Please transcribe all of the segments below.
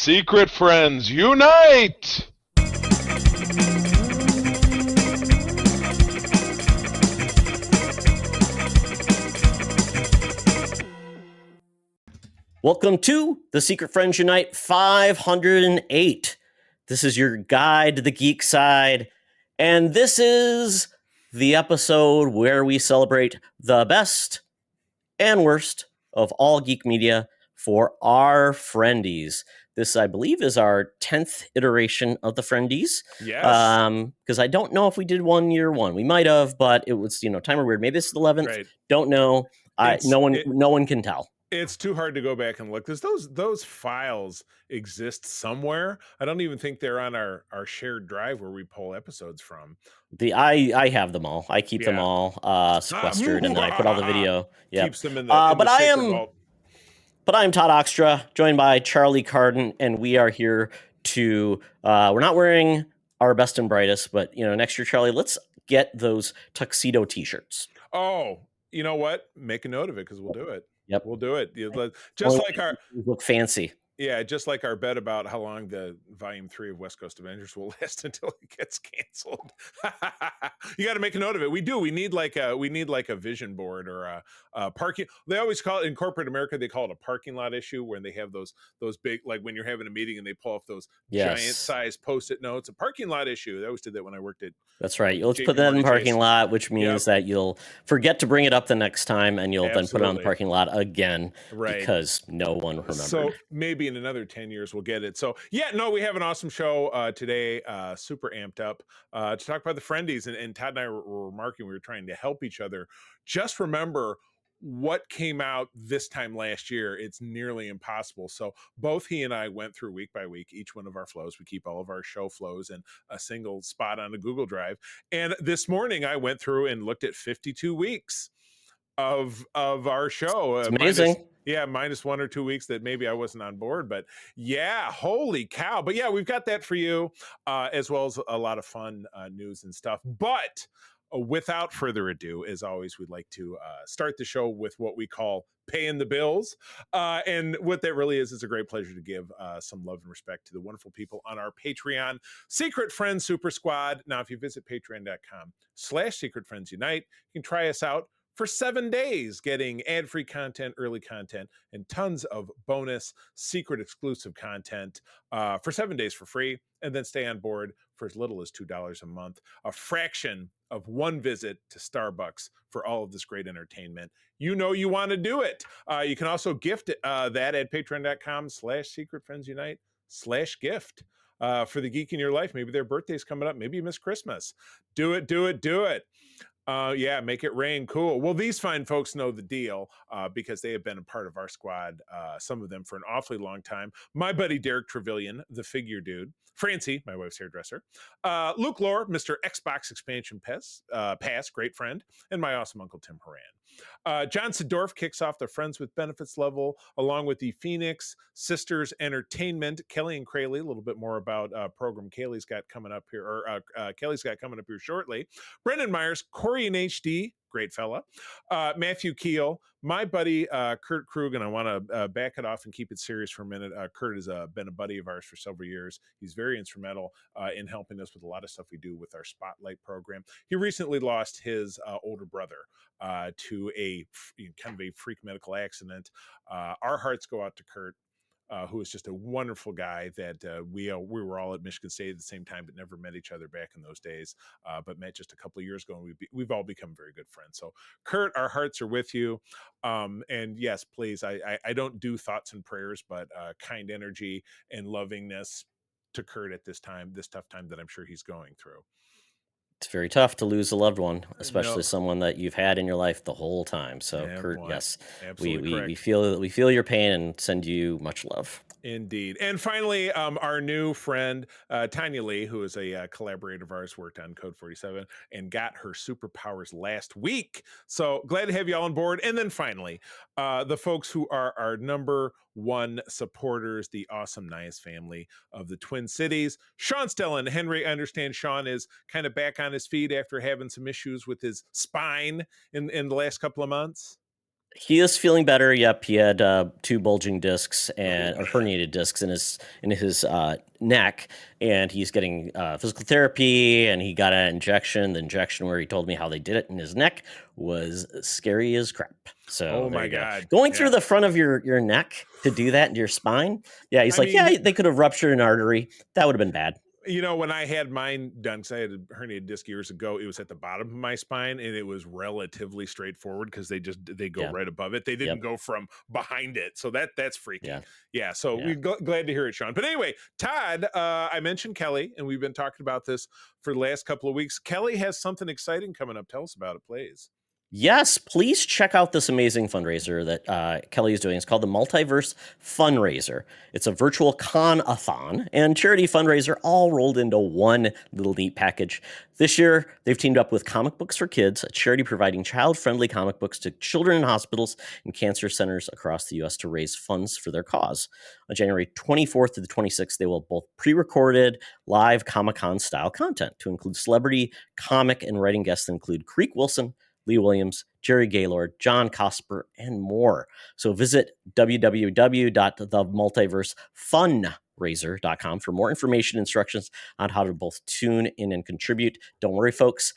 Secret friends, unite! Welcome to the Secret Friends Unite 508. This is your guide to the geek side, and this is the episode where we celebrate the best and worst of all geek media for our Friendies. This, I believe, is our 10th iteration of the Friendies. Yes. Because I don't know if we did 1 year one. We might have, but it was, time or weird. Maybe it's the 11th. Right. Don't know. No one can tell. It's too hard to go back and look because those files exist somewhere. I don't even think they're on our shared drive where we pull episodes from. I have them all. I keep them all sequestered, and then I put all the video. Yep. Keeps them in the sacred vault. But I am Todd Oxtra, joined by Charlie Carden, and we are here to. We're not wearing our best and brightest, but next year, Charlie, let's get those tuxedo T-shirts. Oh, you know what? Make a note of it because we'll do it. Yep, we'll do it. Just like our look fancy. Yeah, just like our bet about how long the Volume 3 of West Coast Avengers will last until it gets canceled. You got to make a note of it. We do. We need like a vision board or a parking. They always call it in corporate America. They call it a parking lot issue when they have those big, like when you're having a meeting and they pull off those giant size Post-it notes. A parking lot issue. They always did that when I worked at. That's right. Let's put that in parking lot, which means that you'll forget to bring it up the next time, and you'll then put it on the parking lot again, right? Because no one remembered. So maybe in another 10 years we'll get it. So we have an awesome show today, super amped up to talk about the Friendies, and Todd and I were remarking we were trying to help each other just remember what came out this time last year. It's nearly impossible. So both he and I went through week by week each one of our flows. We keep all of our show flows in a single spot on a Google Drive, and this morning I went through and looked at 52 weeks of our show. It's amazing. Minus 1 or 2 weeks that maybe I wasn't on board, but holy cow. But we've got that for you, as well as a lot of fun news and stuff. But without further ado, as always, we'd like to start the show with what we call paying the bills. And what that really is a great pleasure to give some love and respect to the wonderful people on our Patreon Secret Friends Super Squad. Now, if you visit patreon.com/Secret Friends Unite, you can try us out for 7 days, getting ad-free content, early content, and tons of bonus secret exclusive content for 7 days for free, and then stay on board for as little as $2 a month, a fraction of one visit to Starbucks for all of this great entertainment. You want to do it. You can also gift that at patreon.com/Secret Friends Unite/gift. For the geek in your life. Maybe their birthday's coming up. Maybe you miss Christmas. Do it. Make it rain. Cool. Well, these fine folks know the deal because they have been a part of our squad, some of them for an awfully long time. My buddy Derek Trevelyan, the figure dude. Francie, my wife's hairdresser. Luke Lore, Mr. Xbox Expansion Pass, great friend. And my awesome uncle Tim Horan. John Sidorf kicks off the Friends with Benefits level, along with the Phoenix Sisters Entertainment. Kelly and Crayley, a little bit more about program Kelly's got coming up here, shortly. Brendan Myers, Corey in HD, great fella. Matthew Keel, my buddy Kurt Krug, and I want to back it off and keep it serious for a minute. Kurt has been a buddy of ours for several years. He's very instrumental in helping us with a lot of stuff we do with our Spotlight program. He recently lost his older brother to a kind of a freak medical accident. Our hearts go out to Kurt. Who is just a wonderful guy that we were all at Michigan State at the same time, but never met each other back in those days, but met just a couple of years ago, and we've all become very good friends. So Kurt, our hearts are with you. And yes, please, I don't do thoughts and prayers, but kind energy and lovingness to Kurt at this tough time that I'm sure he's going through. It's very tough to lose a loved one, especially someone that you've had in your life the whole time. So, Kurt, yes, we feel your pain and send you much love. Indeed. And finally, our new friend, Tanya Lee, who is a collaborator of ours, worked on Code 47 and got her superpowers last week. So glad to have you all on board. And then finally, the folks who are our number one supporters, the awesome Nias family of the Twin Cities. Sean Stellan, Henry, I understand Sean is kind of back on his feet after having some issues with his spine in the last couple of months. He is feeling better. Yep, he had 2 bulging discs and or herniated discs in his neck, and he's getting physical therapy. And he got an injection. The injection where he told me how they did it in his neck was scary as crap. So Oh there my you go. God. Going Yeah. through the front of your neck to do that into your spine. Yeah, he's I like, mean, yeah, they could have ruptured an artery. That would have been bad. You know, when I had mine done, because I had a herniated disc years ago, it was at the bottom of my spine, and it was relatively straightforward because they go Yeah. right above it. They didn't Yep. go from behind it, so that's freaky. Yeah. Yeah, so Yeah. we're glad to hear it, Sean. But anyway, Todd, I mentioned Kelly, and we've been talking about this for the last couple of weeks. Kelly has something exciting coming up. Tell us about it, please. Yes, please check out this amazing fundraiser that Kelly is doing. It's called the Multiverse Fundraiser. It's a virtual con-a-thon and charity fundraiser all rolled into one little neat package. This year, they've teamed up with Comic Books for Kids, a charity providing child-friendly comic books to children in hospitals and cancer centers across the U.S. to raise funds for their cause. On January 24th to the 26th, they will both pre-recorded live Comic-Con style content to include celebrity, comic, and writing guests that include Creek Wilson, Lee Williams, Jerry Gaylord, John Cosper, and more. So visit www.themultiversefunraiser.com for more information and instructions on how to both tune in and contribute. Don't worry, folks.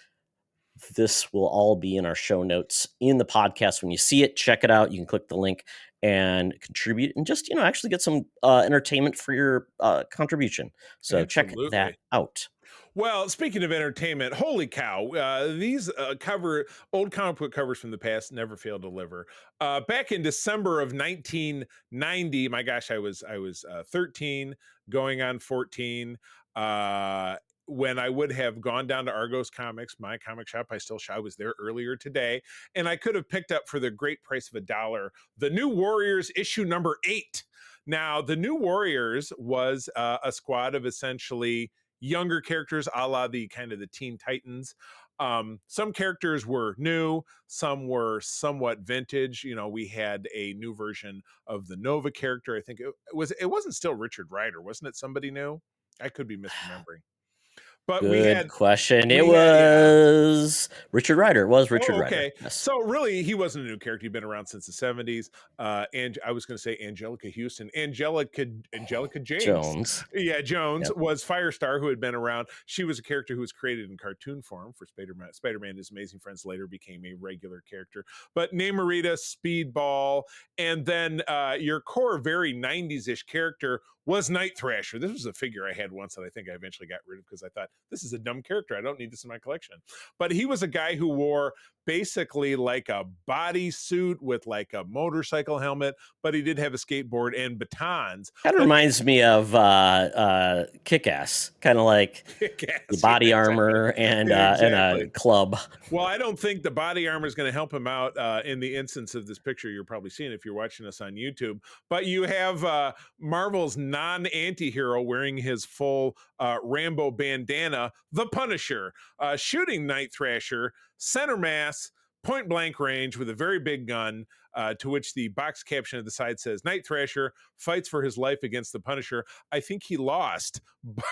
This will all be in our show notes in the podcast. When you see it, check it out. You can click the link and contribute and just, actually get some entertainment for your contribution. So check that out. Well, speaking of entertainment, holy cow! These old comic book covers from the past never fail to deliver. Back in December of 1990, my gosh, I was 13, going on 14. When I would have gone down to Argos Comics, my comic shop, I was there earlier today, and I could have picked up for the great price of $1 the New Warriors issue number 8. Now, the New Warriors was a squad of essentially younger characters, a la the kind of the Teen Titans. Some characters were new, some were somewhat vintage. We had a new version of the Nova character. I think it wasn't still Richard Rider, wasn't it? Somebody new? I could be misremembering. But Good question. It was Richard Rider. It was Richard Rider. Yes. So really, he wasn't a new character. He'd been around since the 70s. And I was going to say Angelica Houston. Angelica Jones. Yeah, Jones was Firestar, who had been around. She was a character who was created in cartoon form for Spider-Man. Spider-Man and His Amazing Friends later became a regular character. But Namorita, Speedball, and then your core very 90s-ish character was Night Thrasher. This was a figure I had once that I think I eventually got rid of because I thought, this is a dumb character. I don't need this in my collection. But he was a guy who wore basically like a bodysuit with like a motorcycle helmet, but he did have a skateboard and batons. Kind of reminds me of Kick-Ass, kind of like the body armor and a club. Well, I don't think the body armor is going to help him out in the instance of this picture you're probably seeing if you're watching us on YouTube. But you have Marvel's non-anti-hero wearing his full Rambo bandana, the Punisher, shooting Night Thrasher, center mass, point blank range with a very big gun, to which the box caption at the side says, Night Thrasher fights for his life against the Punisher. I think he lost,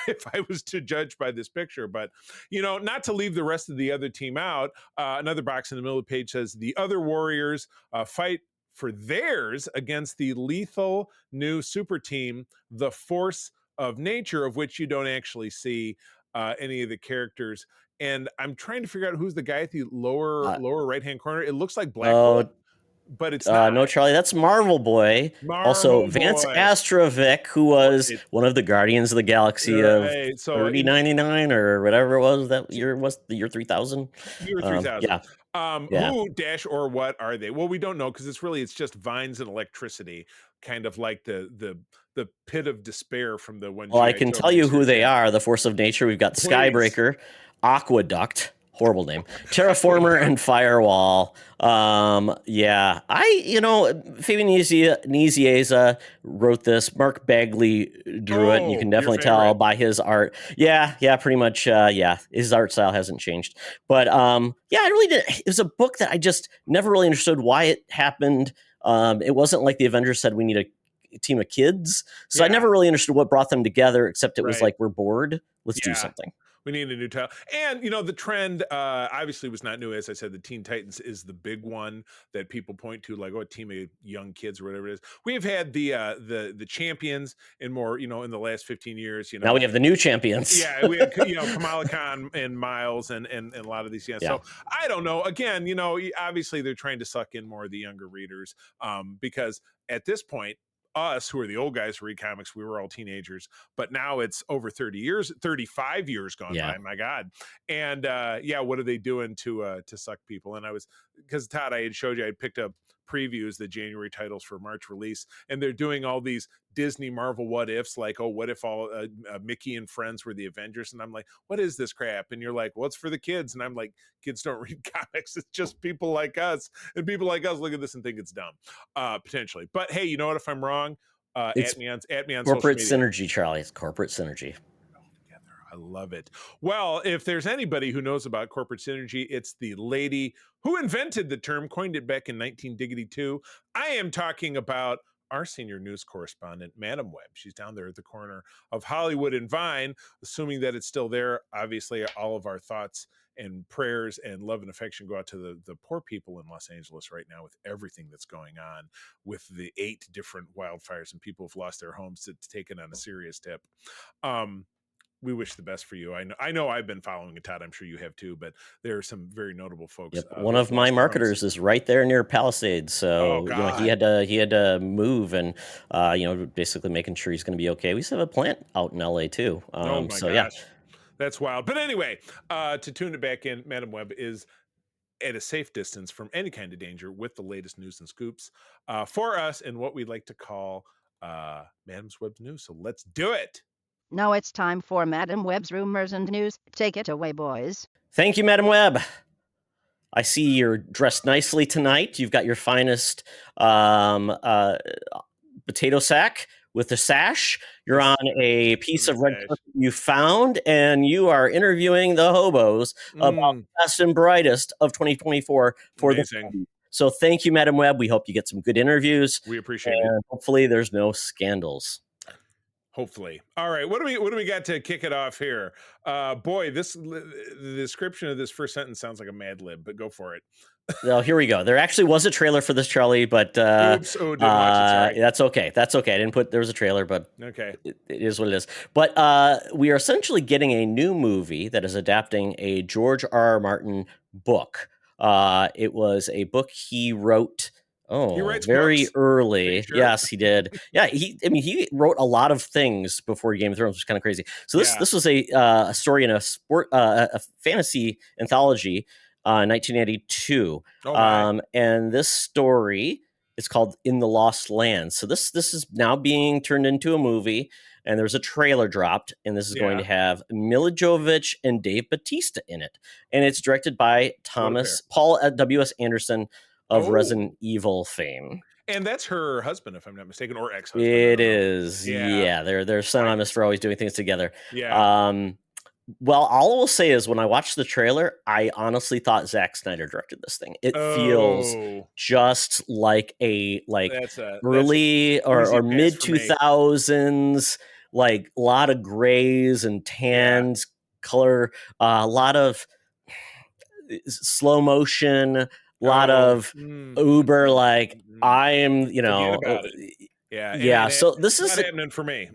if I was to judge by this picture. But, not to leave the rest of the other team out, another box in the middle of the page says, the other Warriors fight for theirs against the lethal new super team, the Force of Nature, of which you don't actually see any of the characters. And I'm trying to figure out who's the guy at the lower right-hand corner. It looks like Black Bolt, but it's not. No, Charlie, that's Marvel Boy. Also, Vance Astrovic, who was one of the Guardians of the Galaxy of 3099 or whatever it was. That year was the year 3000. Year 3000. Yeah. Who dash or what are they? Well, we don't know because it's just vines and electricity, kind of like the pit of despair from the one. Well, I can tell you who they are. The Force of Nature. We've got Skybreaker, Aqueduct, horrible name, Terraformer, and Firewall. Fabian Nicieza wrote this. Mark Bagley drew it. And you can definitely tell by his art. Yeah, pretty much. His art style hasn't changed. But I really did. It was a book that I just never really understood why it happened. It wasn't like the Avengers said we need a team of kids. So I never really understood what brought them together, except it was like, we're bored. Let's do something. We need a new title. And, the trend obviously was not new. As I said, the Teen Titans is the big one that people point to, like, a team of young kids or whatever it is. We've had the champions in more, in the last 15 years. Now we have the new champions. Yeah, we had, Kamala Khan and Miles and a lot of these. Yeah. So I don't know. Again, obviously they're trying to suck in more of the younger readers because at this point, us who are the old guys who read comics, we were all teenagers, but now it's over 35 years gone by, my God. And what are they doing to suck people? And because Todd, I had showed you, I had picked up previews, the January titles for March release, and they're doing all these Disney Marvel what ifs, like, oh, what if all Mickey and friends were the Avengers? And I'm like, what is this crap? And you're like, well, it's for the kids. And I'm like, kids don't read comics. It's just people like us, and people like us look at this and think it's dumb, potentially. But hey, you know what? If I'm wrong, It's at me on corporate social media. synergy, Charlie. It's corporate synergy. I love it. Well, if there's anybody who knows about corporate synergy, it's the lady who invented the term, coined it back in 1992. I am talking about our senior news correspondent, Madam Webb. She's down there at the corner of Hollywood and Vine, assuming that it's still there. Obviously, all of our thoughts and prayers and love and affection go out to the poor people in Los Angeles right now with everything that's going on with the 8 different wildfires and people who've lost their homes to take it on a serious tip. We wish the best for you. I know I've been following it, Todd. I'm sure you have too, but there are some very notable folks. Yep. One of my marketers is right there near Palisades, so he had to move, and basically making sure he's going to be okay. We still have a plant out in LA too. Oh my gosh, that's wild. But anyway, to tune it back in, Madam Webb is at a safe distance from any kind of danger with the latest news and scoops for us in what we like to call Madam's Webb's News. So let's do it. Now it's time for Madam Webb's Rumors and News. Take it away, boys. Thank you, Madam Webb. I see you're dressed nicely tonight. You've got your finest potato sack with a sash. You're on a piece of red carpet you found, and you are interviewing the hobos about the best and brightest of 2024 for Amazing. the film. So thank you, Madam Webb. We hope you get some good interviews. We appreciate it. Hopefully there's no scandals. Hopefully. All right. What do we got to kick it off here? Boy, the description of this first sentence sounds like a Mad Lib, but go for it. Well, here we go. There actually was a trailer for this, Charlie, but oops. Oh, didn't watch it. Sorry. That's okay. That's okay. I didn't put there was a trailer, but okay, it is what it is. But we are essentially getting a new movie that is adapting a George R.R. Martin book. It was a book he wrote. Oh, very early. Sure. Yes, he did. Yeah, he wrote a lot of things before Game of Thrones, which is kind of crazy. So this was a story in a fantasy anthology, 1982. And this story is called In the Lost Lands. So this is now being turned into a movie, and there's a trailer dropped, and this is going to have Mila Jovovich and Dave Bautista in it, and it's directed by Paul W.S. Anderson of Resident Evil fame. And that's her husband, if I'm not mistaken, or ex-husband. It is. Yeah. They're synonymous for always doing things together. Yeah. Well, all I will say is when I watched the trailer, I honestly thought Zack Snyder directed this thing. It feels just like early or mid 2000s, like a lot of grays and tans, color, a lot of slow motion, a lot of Uber, like I am, so this is happening for me.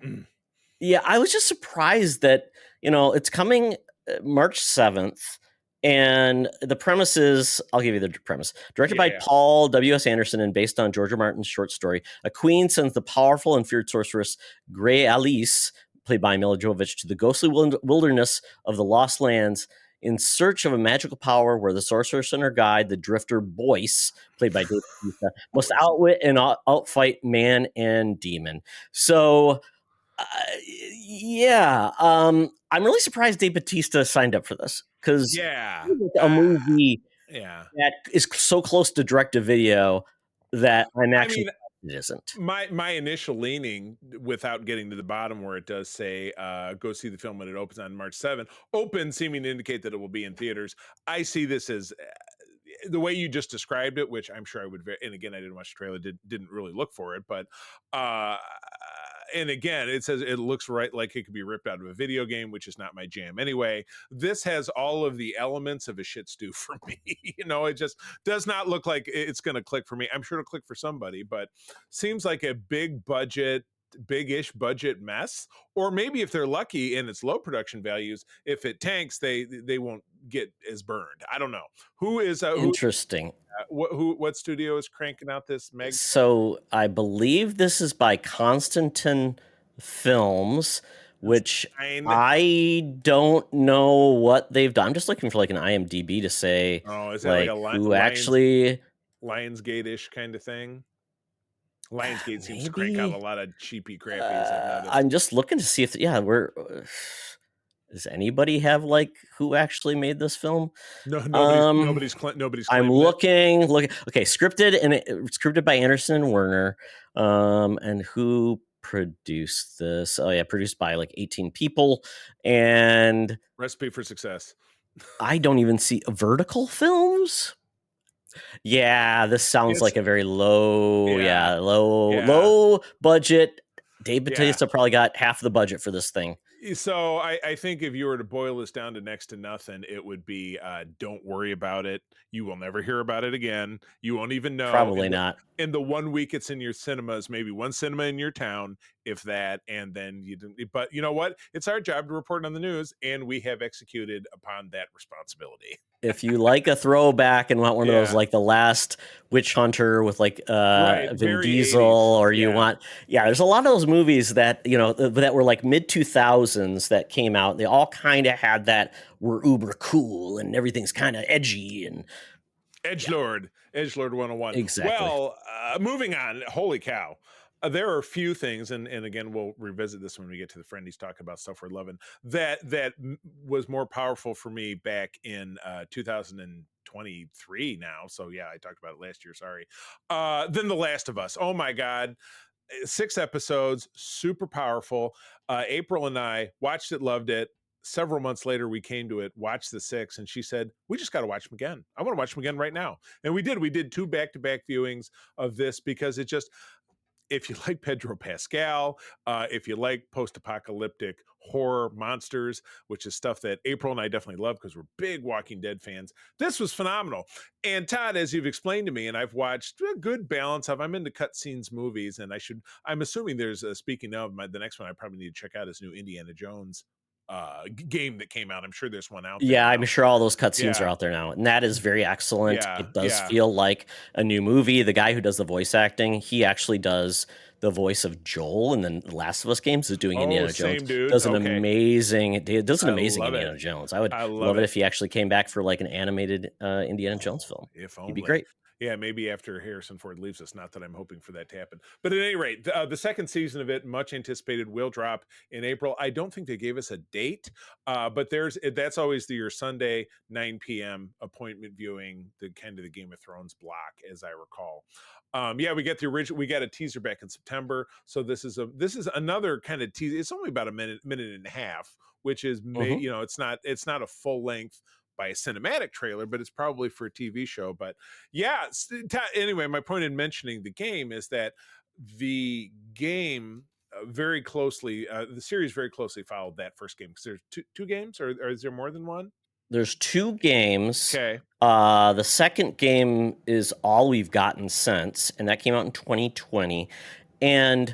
Yeah, I was just surprised that it's coming March 7th, and the premise is, I'll give you the premise. Directed by Paul W.S. Anderson and based on George R. Martin's short story, a queen sends the powerful and feared sorceress Grey Alice, played by Mila Jovovich, to the ghostly wilderness of the Lost Lands in search of a magical power where the sorceress and her guide, the drifter Boyce, played by Dave Bautista, must outwit and outfight man and demon. So, I'm really surprised Dave Bautista signed up for this, because a movie that is so close to direct-to-video that I'm actually it isn't. My initial leaning, without getting to the bottom where it does say go see the film when it opens on March 7th, seeming to indicate that it will be in theaters. I see this as the way you just described it, which I'm sure I would, and again, I didn't watch the trailer, didn't really look for it, but And again, it says it looks right like it could be ripped out of a video game, which is not my jam anyway. This has all of the elements of a shit stew for me. It just does not look like it's going to click for me. I'm sure it'll click for somebody, but seems like a big-ish budget mess. Or maybe if they're lucky and it's low production values, if it tanks, they won't get as burned. I don't know. Who is Interesting. what studio is cranking out this Meg? So I believe this is by Constantine Films, which I don't know what they've done. I'm just looking for like an IMDb to say, is that like a who actually Lionsgate-ish kind of thing? Lionsgate seems to crank out a lot of cheapy crappies. I'm just looking to see if does anybody have like who actually made this film? No, nobody's I'm looking. Okay, scripted by Anderson and Werner. And who produced this? Oh yeah, produced by like 18 people. And Recipe for Success. I don't even see Vertical Films. Yeah, this sounds like a very low budget. Dave Bautista probably got half the budget for this thing. So I think if you were to boil this down to next to nothing, it would be don't worry about it. You will never hear about it again. You won't even know. Probably not. In the 1 week it's in your cinemas, maybe one cinema in your town, if that, and then you didn't. But you know what? It's our job to report on the news, and we have executed upon that responsibility. If you like a throwback and want one of those, like the last Witch Hunter with like Vin Diesel, 80s. Or you want, there's a lot of those movies that, that were like mid 2000s that came out. They all kind of had that, we're uber cool and everything's kind of edgy and Edgelord 101. Exactly. Well, moving on. Holy cow. There are a few things, and again, we'll revisit this when we get to the Friendies talk about stuff we're loving, that was more powerful for me back in 2023 now. So yeah, I talked about it last year, sorry. Than The Last of Us. Oh my God. 6 episodes, super powerful. April and I watched it, loved it. Several months later, we came to it, watched the 6, and she said, we just got to watch them again. I want to watch them again right now. And we did. We did 2 back-to-back viewings of this because it just... If you like Pedro Pascal, if you like post-apocalyptic horror monsters, which is stuff that April and I definitely love because we're big Walking Dead fans, this was phenomenal. And Todd, as you've explained to me, and I've watched a good balance of, I'm into cutscenes movies, and I'm assuming there's, speaking of, the next one I probably need to check out is new Indiana Jones game that came out. I'm sure there's one out there. Yeah, I'm sure all those cutscenes are out there now, and that is very excellent. It does feel like a new movie. The guy who does the voice acting, he actually does the voice of Joel in the Last of Us games, is doing Indiana Jones. Dude. Does an amazing Indiana Jones. I would love it if he actually came back for like an animated Indiana Jones film. If only. He'd be great. Yeah, maybe after Harrison Ford leaves us. Not that I'm hoping for that to happen. But at any rate, the second season of it, much anticipated, will drop in April. I don't think they gave us a date, but that's always your Sunday 9 p.m. appointment viewing, the kind of the Game of Thrones block, as I recall. We get the original. We got a teaser back in September, so this is another kind of teaser. It's only about a minute and a half, which is it's not a full length by a cinematic trailer, but it's probably for a TV show. But yeah, anyway, my point in mentioning the game is that the game very closely, the series very closely followed that first game, because there's two games, or is there more than one? There's 2 games. Okay. The second game is all we've gotten since, and that came out in 2020. And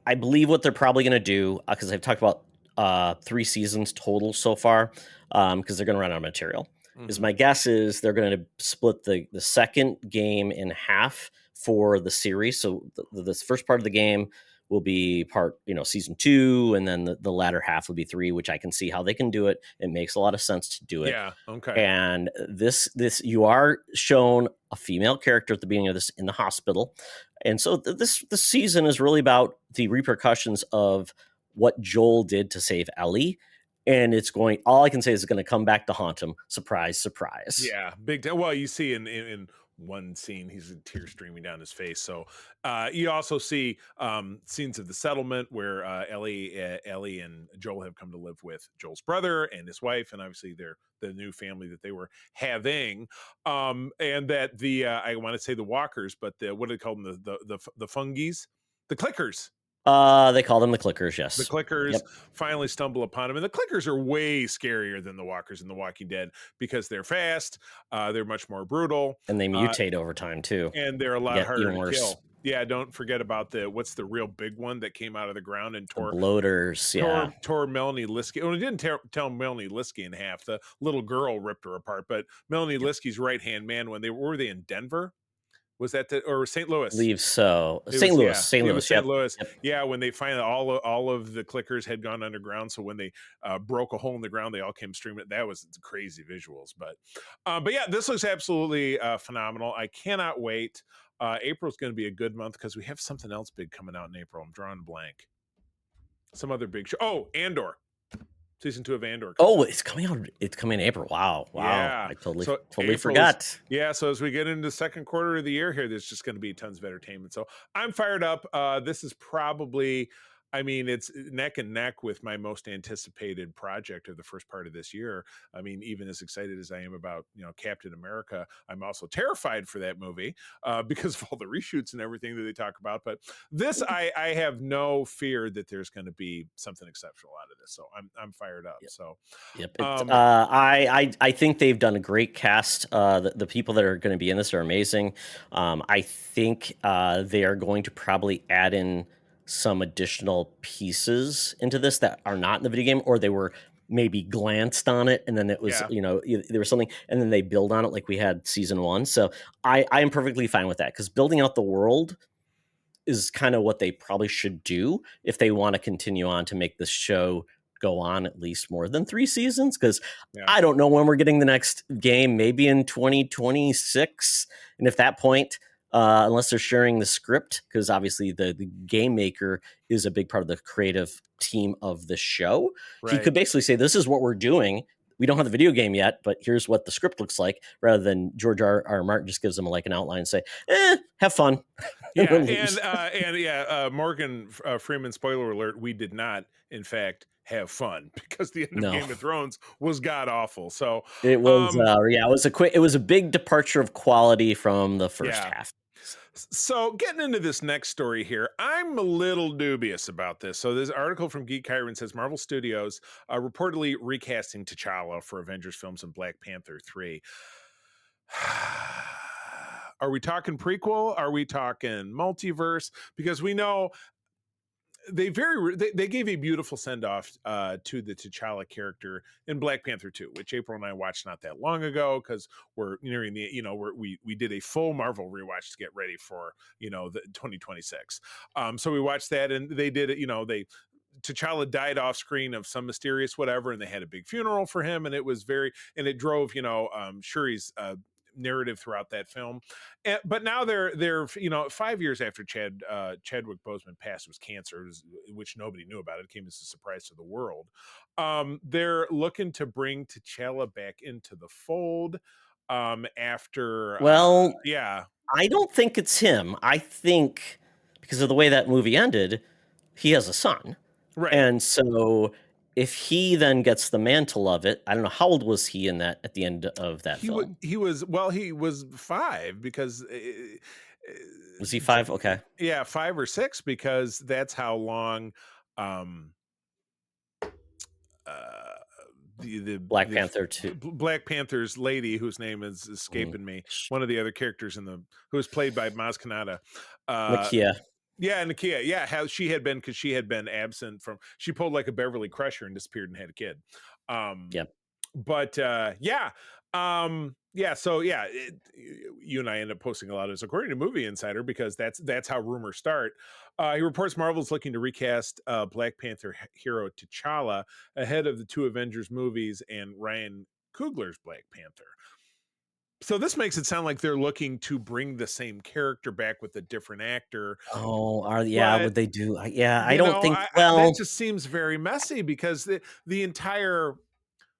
I believe what they're probably going to do, because I've talked about 3 seasons total so far, because they're going to run out of material. Is my guess is they're going to split the second game in half for the series. So the first part of the game will be part, season 2, and then the latter half will be 3, which I can see how they can do it. It makes a lot of sense to do it. Yeah. Okay. And this you are shown a female character at the beginning of this in the hospital. And so this season is really about the repercussions of what Joel did to save Ellie. And all I can say is it's going to come back to haunt him. Surprise, surprise. Yeah, big time. Well, you see in one scene, he's a tear streaming down his face. So you also see scenes of the settlement where Ellie and Joel have come to live with Joel's brother and his wife, and obviously they're the new family that they were having. And that I want to say the walkers, but what do they call them? The fungies, the clickers. They call them the clickers, The yes. clickers Yep. finally stumble upon him, and the clickers are way scarier than the walkers in The Walking Dead because they're fast, they're much more brutal, And they mutate over time too. and they're a They lot get harder even to worse. kill. Yeah, don't forget about what's the real big one that came out of the ground and The bloaters, yeah. tore Melanie Liskey. Well, it didn't tell Melanie Liskey in half. The little girl ripped her apart, but Melanie Liskey's right hand man, when were they in Denver? Was that or St. I Louis? believe so. It St. was, Louis, yeah, St. it Louis, was St. yep. Louis. Yep. Yeah, when they finally all of the clickers had gone underground, so when they broke a hole in the ground, they all came streaming. That was crazy visuals, but yeah, this looks absolutely phenomenal. I cannot wait. April's going to be a good month because we have something else big coming out in April. I'm drawing a blank. Some other big show. Oh, Andor. Season 2 of Andor. Oh, it's coming out. It's coming in April. Wow. Yeah. I totally So forgot. Yeah, so as we get into the second quarter of the year here, there's just going to be tons of entertainment. So I'm fired up. This is probably, I mean, it's neck and neck with my most anticipated project of the first part of this year. I mean, even as excited as I am about, Captain America, I'm also terrified for that movie because of all the reshoots and everything that they talk about. But this, I have no fear that there's going to be something exceptional out of this. So I'm fired up. Yep. So Yep. I think they've done a great cast. The people that are going to be in this are amazing. I think they are going to probably add in some additional pieces into this that are not in the video game, or they were maybe glanced on it and then it was, yeah. there was something and then they build on it like we had season 1. So I am perfectly fine with that because building out the world is kind of what they probably should do if they want to continue on to make this show go on at least more than 3 seasons, because Yeah. I don't know when we're getting the next game, maybe in 2026. And at that point, unless they're sharing the script, because obviously the game maker is a big part of the creative team of the show. He could basically say, this is what we're doing. We don't have the video game yet, but here's what the script looks like, rather than George R. Martin just gives them like an outline and say, have fun. Yeah, and Morgan Freeman, spoiler alert, we did not, in fact, have fun because the end of Game of Thrones was god awful. So it was, it was a big departure of quality from the first half. So getting into this next story here, I'm a little dubious about this. So this article from Geek Kyron says Marvel Studios reportedly recasting T'Challa for Avengers films and Black Panther 3. Are we talking prequel? Are we talking multiverse? Because we know they gave a beautiful send off to the T'Challa character in Black Panther 2, which April and I watched not that long ago because we're nearing the we did a full Marvel rewatch to get ready for the 2026. So we watched that and they did it. T'Challa died off screen of some mysterious whatever, and they had a big funeral for him, and it drove Shuri's narrative throughout that film. But now they're 5 years after Chadwick Boseman passed, was cancer, which nobody knew about. It came as a surprise to the world. They're looking to bring T'Challa back into the fold after I don't think it's him. I think because of the way that movie ended, he has a son. Right. And so if he then gets the mantle of it, I don't know, how old was he in that at the end of that film? He was 5 because was he 5? Okay. Yeah, 5 or 6 because that's how long the Black Panther 2. Black Panther's lady, whose name is escaping me, one of the other characters who was played by Maz Kanata. Nakia. Yeah, Nakia. Yeah, how she had been, because she had been absent she pulled like a Beverly Crusher and disappeared and had a kid. Yep. But so you and I end up posting a lot of this according to Movie Insider because that's how rumors start. He reports Marvel's looking to recast Black Panther hero T'Challa ahead of the 2 Avengers movies and Ryan Coogler's Black Panther. So this makes it sound like they're looking to bring the same character back with a different actor. Would they do? I don't think. That just seems very messy because the entire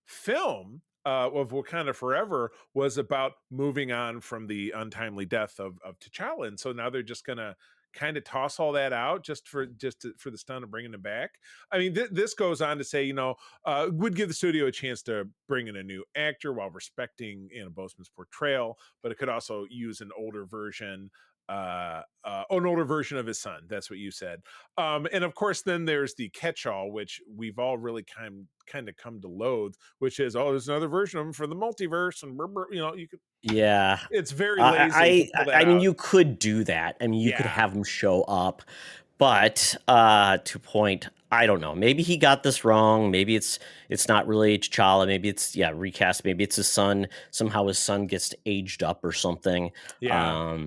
film of Wakanda Forever was about moving on from the untimely death of T'Challa, and so now they're just gonna kind of toss all that out just for the stunt of bringing him back. I mean, this goes on to say, would give the studio a chance to bring in a new actor while respecting Boseman's portrayal, but it could also use an older version an older version of his son. That's what you said. And of course, then there's the catch-all, which we've all really kind of come to loathe, which is, oh, there's another version of him for the multiverse, and you could. Yeah. It's very lazy to pull that I mean, out. you could do that. I mean, you could Yeah. have him show up, but to point, I don't know. Maybe he got this wrong. Maybe it's not really T'Challa. Maybe it's recast. Maybe it's his son. Somehow his son gets aged up or something. Yeah.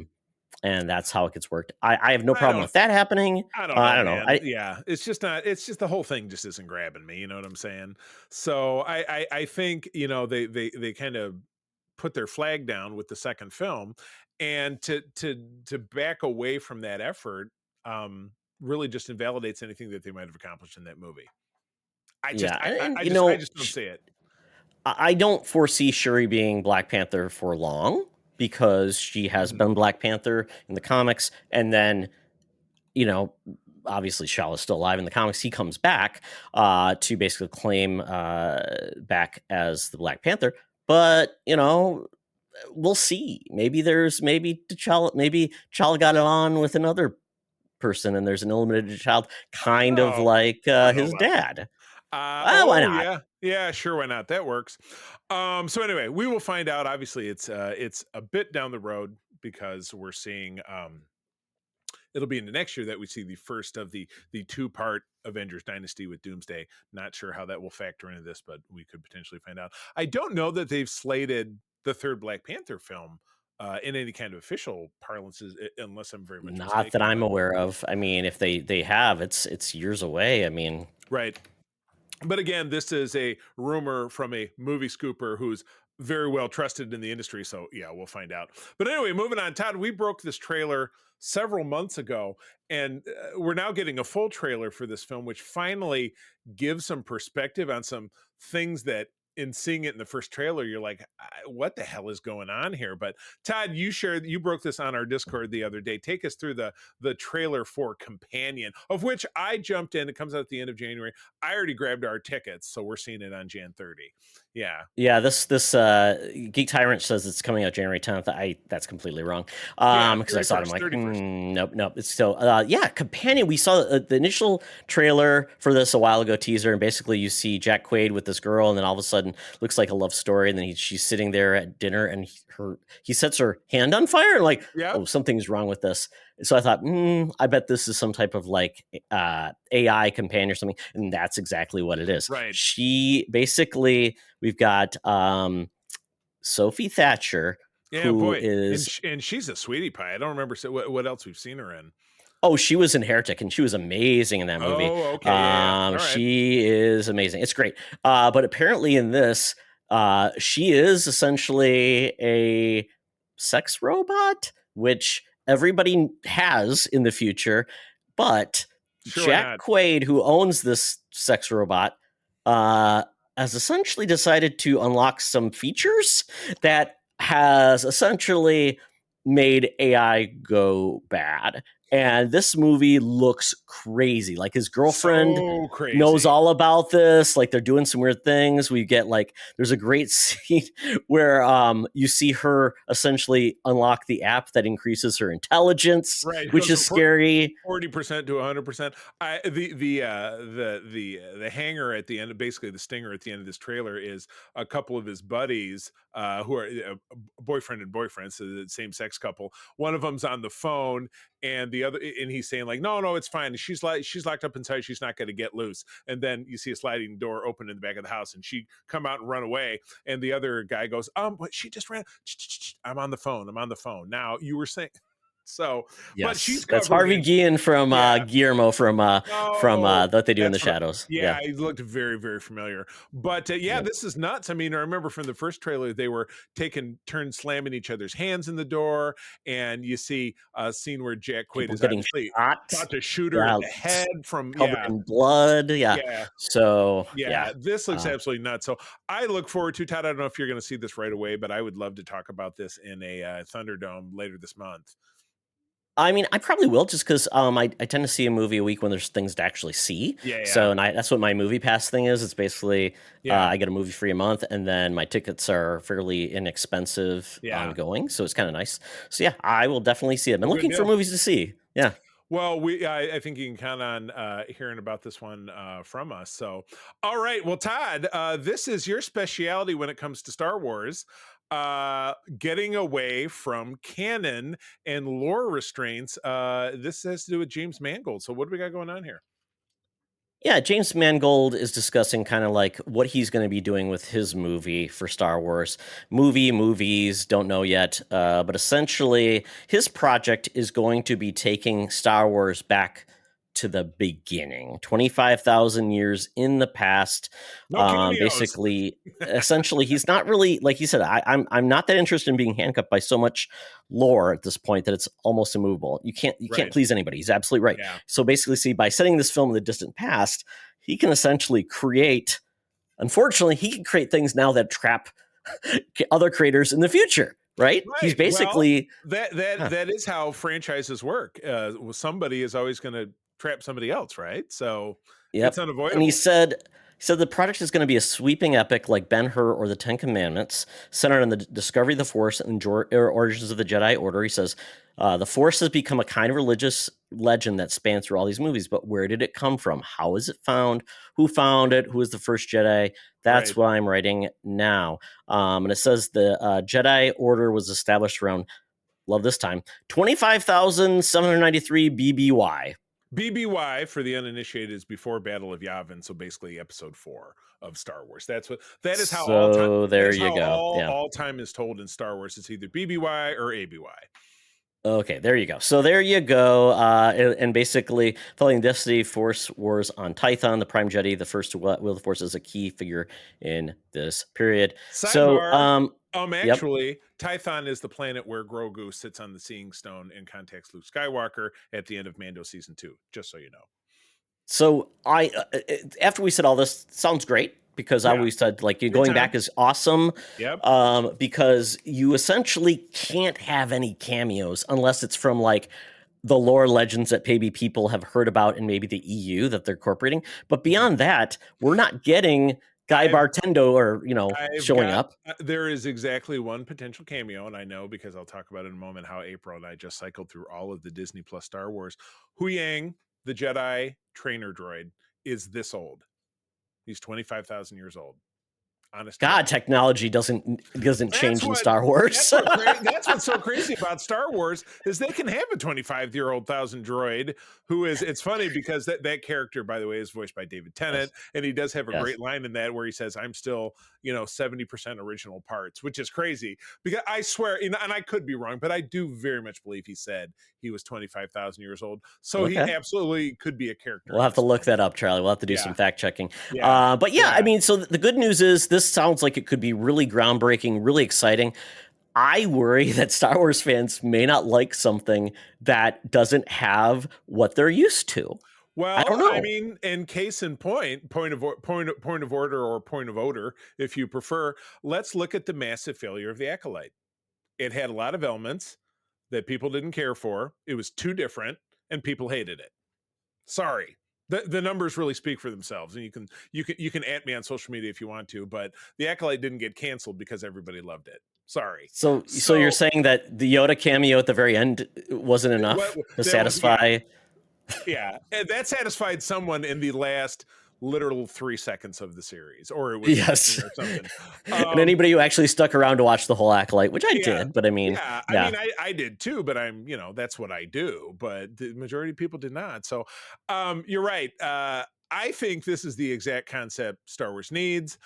And that's how it gets worked. I have no I problem don't- with that happening. I don't know, I don't man. know. Yeah, it's just not. It's just the whole thing just isn't grabbing me. You know what I'm saying? So I think they kind of put their flag down with the second film, and to back away from that effort, really just invalidates anything that they might have accomplished in that movie. I just don't see it. I don't foresee Shuri being Black Panther for long because she has been Black Panther in the comics, and then obviously Shaw is still alive in the comics. He comes back to basically claim back as the Black Panther, but we'll see. Maybe T'Challa got it on with another person, and there's an eliminated child, kind of like his dad. Why not? Yeah, sure, why not? That works. So anyway, we will find out. Obviously, it's a bit down the road because we're seeing it'll be in the next year that we see the first of the two-part Avengers Dynasty with Doomsday. Not sure how that will factor into this, but we could potentially find out. I don't know that they've slated the third Black Panther film in any kind of official parlances, unless I'm very much Not mistaken, that I'm aware of. I mean, if they have, it's years away. I mean, right. But again, this is a rumor from a movie scooper who's very well trusted in the industry. So yeah, we'll find out. But anyway, moving on. Todd, we broke this trailer several months ago, and we're now getting a full trailer for this film, which finally gives some perspective on some things that, in seeing it in the first trailer, you're like, what the hell is going on here? But Todd, you broke this on our Discord the other day. Take us through the trailer for Companion, of which I jumped in. It comes out at the end of January. I already grabbed our tickets, so we're seeing it on Jan 30. Yeah. This Geek Tyrant says it's coming out January 10th. That's completely wrong. Because I saw it, I'm like, 31st. nope. It's still Companion. We saw the initial trailer for this a while ago, teaser, and basically you see Jack Quaid with this girl, and then all of a sudden looks like a love story, and then she's sitting there at dinner, and he sets her hand on fire, and like, oh, something's wrong with this. So I thought, I bet this is some type of like AI companion or something, and that's exactly what it is. Right. She basically, we've got Sophie Thatcher, and she's a sweetie pie. I don't remember what else we've seen her in. Oh, she was in Heretic, and she was amazing in that movie. Oh, okay. All right. She is amazing. It's great. But apparently in this, she is essentially a sex robot, which everybody has in the future. But Jack Quaid, who owns this sex robot, has essentially decided to unlock some features that has essentially made AI go bad. And this movie looks crazy. Like his girlfriend knows all about this. Like they're doing some weird things. We get there's a great scene where you see her essentially unlock the app that increases her intelligence, which is scary. 40% to 100%. The hanger at the end, basically the stinger at the end of this trailer, is a couple of his buddies who are boyfriend and boyfriend, so the same sex couple. One of them's on the phone, and the other, and he's saying like, no, it's fine. She's locked up inside. She's not going to get loose. And then you see a sliding door open in the back of the house, and she come out and run away. And the other guy goes, but she just ran. I'm on the phone. Now you were saying. So, yes, but she's that's Harvey Guillen from Guillermo from What They Do in the Shadows. Yeah, he looked very, very familiar. But this is nuts. I mean, I remember from the first trailer, they were taking turns slamming each other's hands in the door, and you see a scene where Jack Quaid is getting about to shoot her in the head from covered in blood. So this looks absolutely nuts. So I look forward to, Todd, I don't know if you're going to see this right away, but I would love to talk about this in a Thunderdome later this month. I mean, I probably will, just because I tend to see a movie a week when there's things to actually see. So that's what my movie pass thing is. It's basically I get a movie free a month, and then my tickets are fairly inexpensive ongoing. So it's kind of nice. So I will definitely see it. I'm looking for movies to see. Yeah. Well, I think you can count on hearing about this one from us. So, all right. Well, Todd, this is your specialty when it comes to Star Wars. Getting away from canon and lore restraints. This has to do with James Mangold. So, what do we got going on here? Yeah, James Mangold is discussing kind of like what he's going to be doing with his movie for Star Wars. Movies, don't know yet. But essentially, his project is going to be taking Star Wars back to the beginning, 25,000 years in the past. No cameos. Basically, essentially, he's not really, like he said, I'm not that interested in being handcuffed by so much lore at this point that it's almost immovable. You can't Right. please anybody. He's absolutely right. Yeah. So basically, see, by setting this film in the distant past, he can essentially create. Unfortunately, he can create things now that trap other creators in the future. Right? He's basically that is how franchises work. Somebody is always going to trap somebody else, right? So it's unavoidable. And he said the project is going to be a sweeping epic like Ben-Hur or the Ten Commandments, centered on the discovery of the Force and origins of the Jedi Order. He says the Force has become a kind of religious legend that spans through all these movies, but where did it come from? How is it found? Who found it? Who is the first Jedi? That's what I'm writing now. And it says the Jedi Order was established around, love this time, 25,793 BBY. BBY, for the uninitiated, is before Battle of Yavin, so basically episode 4 of Star Wars. That is how all time. There you go. All time is told in Star Wars. It's either BBY or ABY. Okay, there you go. So there you go. And basically, following Destiny Force Wars on Tython, the Prime Jedi, the first to wield the Force, is a key figure in this period. Sidebar, actually, Tython is the planet where Grogu sits on the Seeing Stone and contacts Luke Skywalker at the end of Mando Season 2, just so you know. So after we said all this, sounds great. Because I always said, like, going back is awesome. Yep. Because you essentially can't have any cameos unless it's from, like, the lore legends that maybe people have heard about in maybe the EU that they're incorporating. But beyond that, we're not getting Guy Bartendo or, showing up. There is exactly one potential cameo, and I know because I'll talk about it in a moment how April and I just cycled through all of the Disney Plus Star Wars. Huyang, the Jedi trainer droid, is this old. He's 25,000 years old. Honest God, technology doesn't change in Star Wars. That's what's so crazy about Star Wars is they can have a 25-year-old thousand droid who is. It's funny because that character, by the way, is voiced by David Tennant, and he does have a great line in that where he says, "I'm still, 70% original parts," which is crazy because I swear, and I could be wrong, but I do very much believe he said he was 25,000 years old. So he absolutely could be a character. We'll have to look that up, Charlie. We'll have to do some fact checking. But I mean, so the good news is this sounds like it could be really groundbreaking, really exciting. I worry that Star Wars fans may not like something that doesn't have what they're used to. Well, I don't know. I mean, in case in point of order or point of odor, if you prefer, let's look at the massive failure of the Acolyte. It had a lot of elements that people didn't care for. It was too different, and people hated it. Sorry. The numbers really speak for themselves, and you can at me on social media if you want to, but the Acolyte didn't get canceled because everybody loved it. Sorry. So you're saying that the Yoda cameo at the very end wasn't enough to satisfy? Yeah, that satisfied someone in the last literal 3 seconds of the series, or it was or something. And anybody who actually stuck around to watch the whole Acolyte, which I did, but I mean, I did too, but I'm, that's what I do, but the majority of people did not. So, you're right. I think this is the exact concept Star Wars needs.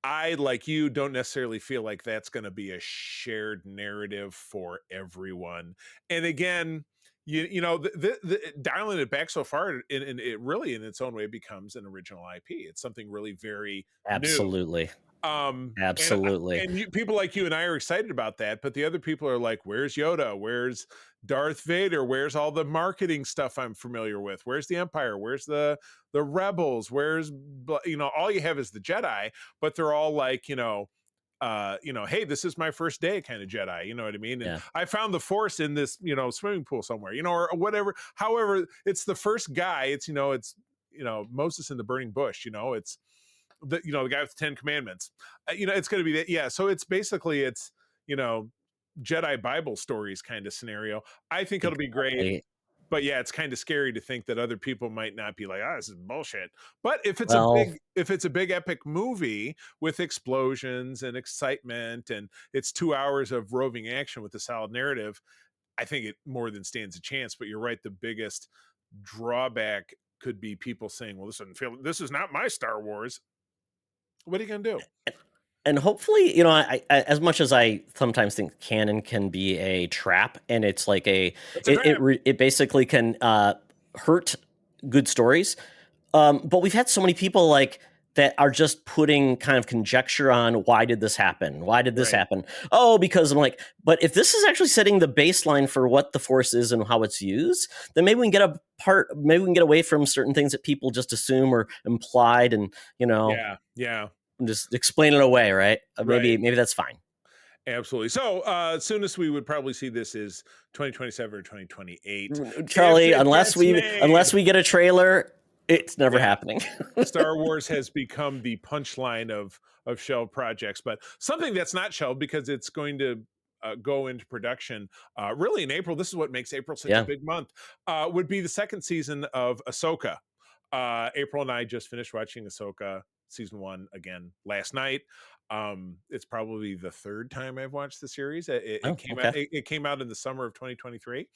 I, like you, don't necessarily feel like that's going to be a shared narrative for everyone. And again, dialing it back so far, and it really, in its own way, becomes an original IP. It's something really very absolutely new. Absolutely. And people like you and I are excited about that, but the other people are like, where's Yoda? Where's Darth Vader? Where's all the marketing stuff I'm familiar with? Where's the Empire? Where's the Rebels? Where's, all you have is the Jedi, but they're all like, hey, this is my first day kind of Jedi, you know what I mean? And I found the Force in this, swimming pool somewhere, or whatever. However, it's the first guy. It's, Moses in the burning bush, it's the guy with the 10 commandments, it's going to be that. Yeah. So it's basically, Jedi Bible stories kind of scenario. I think it'll be great. But yeah, it's kind of scary to think that other people might not be like, this is bullshit. But if it's Well, a big epic movie with explosions and excitement, and it's 2 hours of roving action with a solid narrative, I think it more than stands a chance. But you're right, the biggest drawback could be people saying, well, this is not my Star Wars. What are you gonna do? and hopefully, I as much as I sometimes think canon can be a trap, and it's like It's a trap. it basically can hurt good stories. But we've had so many people like that are just putting kind of conjecture on why did this happen? Why did this Right. happen? Oh, because I'm like, but if this is actually setting the baseline for what the Force is and how it's used, then maybe we can get away from certain things that people just assume or implied, and Yeah. just explain it away, right? Right. Maybe that's fine. Absolutely. So soonest we would probably see this is 2027 or 2028. Charlie, If that's made. unless we get a trailer, it's never happening. Star Wars has become the punchline of shelved projects, but something that's not shelved because it's going to go into production really in April. This is what makes April such a big month. Would be the second season of Ahsoka. April and I just finished watching Ahsoka season 1 again last night. It's probably the third time I've watched the series. It came out in the summer of 2023.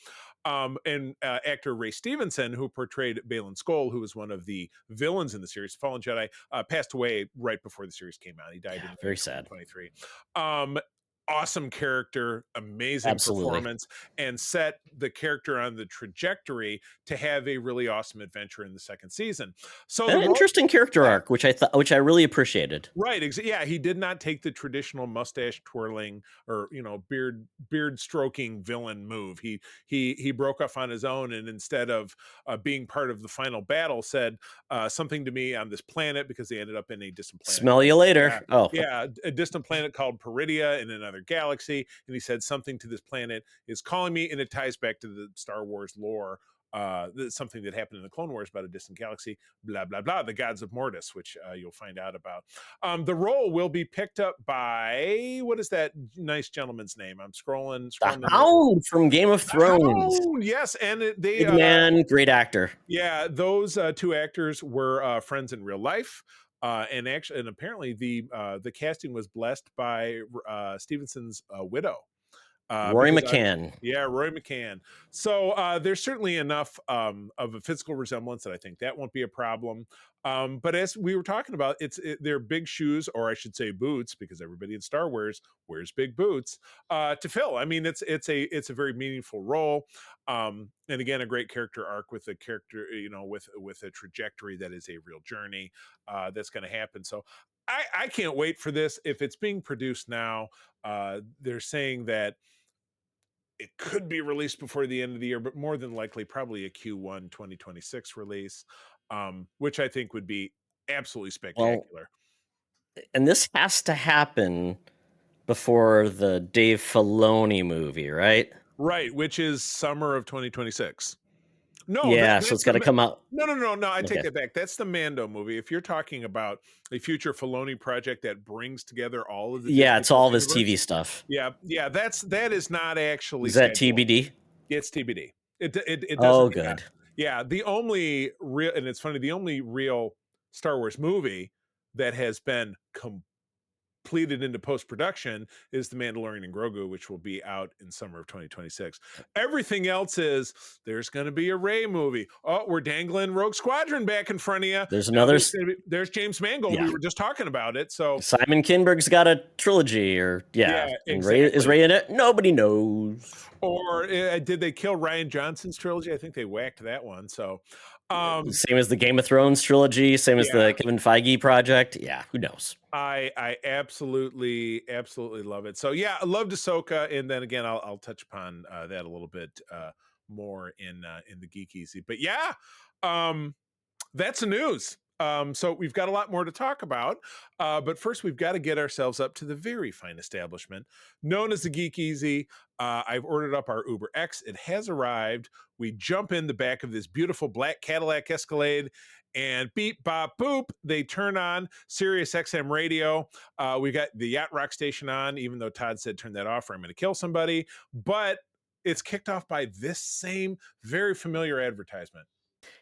And actor Ray Stevenson, who portrayed Baylan Skoll, who was one of the villains in the series, Fallen Jedi, passed away right before the series came out. He died in very sad. 2023. Awesome character, amazing Absolutely. performance, and set the character on the trajectory to have a really awesome adventure in the second season. So an interesting character arc, which I really appreciated. Right. Yeah, he did not take the traditional mustache twirling or beard stroking villain move. He broke off on his own, and instead of being part of the final battle, said something to me on this planet, because they ended up in a distant planet. Smell you later. A distant planet called Peridia in another galaxy, and he said something to this planet is calling me, and it ties back to the Star Wars lore. Something that happened in the Clone Wars about a distant galaxy, blah blah blah, the gods of Mortis, which you'll find out about. The role will be picked up by, what is that nice gentleman's name? I'm scrolling. The Hound from Game of Thrones. Yes, and they big man, great actor. Yeah, those two actors were friends in real life. And apparently the casting was blessed by Stevenson's widow. Rory McCann. Rory McCann. So there's certainly enough of a physical resemblance that I think that won't be a problem. But as we were talking about, they're big shoes, or I should say boots, because everybody in Star Wars wears big boots to fill. I mean, it's a very meaningful role, and again, a great character arc with a character, with a trajectory that is a real journey that's going to happen. So I can't wait for this. If it's being produced now, they're saying that it could be released before the end of the year, but more than likely probably a Q1 2026 release, which I think would be absolutely spectacular. And this has to happen before the Dave Filoni movie, right? Right, which is summer of 2026. No, so it's got to come out. No. I take that back. That's the Mando movie. If you're talking about a future Filoni project that brings together all of the it's all of his TV stuff. Yeah, that is not actually. Is that TBD? It's TBD. It doesn't. Oh, good. Yeah, the only real, and it's funny, the only real Star Wars movie that has been completed into post-production is The Mandalorian and Grogu, which will be out in summer of 2026. Everything else is, there's going to be a Rey movie. Oh, we're dangling Rogue Squadron back in front of you. There's another. There's James Mangold. Yeah. We were just talking about it. So Simon Kinberg's got a trilogy, exactly. And is Rey in it? Nobody knows. Or did they kill Rian Johnson's trilogy? I think they whacked that one. So same as the Game of Thrones trilogy, same as the Kevin Feige project. Yeah, who knows? I absolutely love it. So yeah, I loved Ahsoka, and then again, I'll touch upon that a little bit more in the Geek Easy. But yeah, that's the news. So we've got a lot more to talk about, but first we've got to get ourselves up to the very fine establishment known as the Geek Easy. I've ordered up our Uber X. It has arrived. We jump in the back of this beautiful black Cadillac Escalade, and beep, bop, boop, they turn on Sirius XM radio. We got the Yacht Rock station on, even though Todd said turn that off or I'm going to kill somebody. But it's kicked off by this same very familiar advertisement.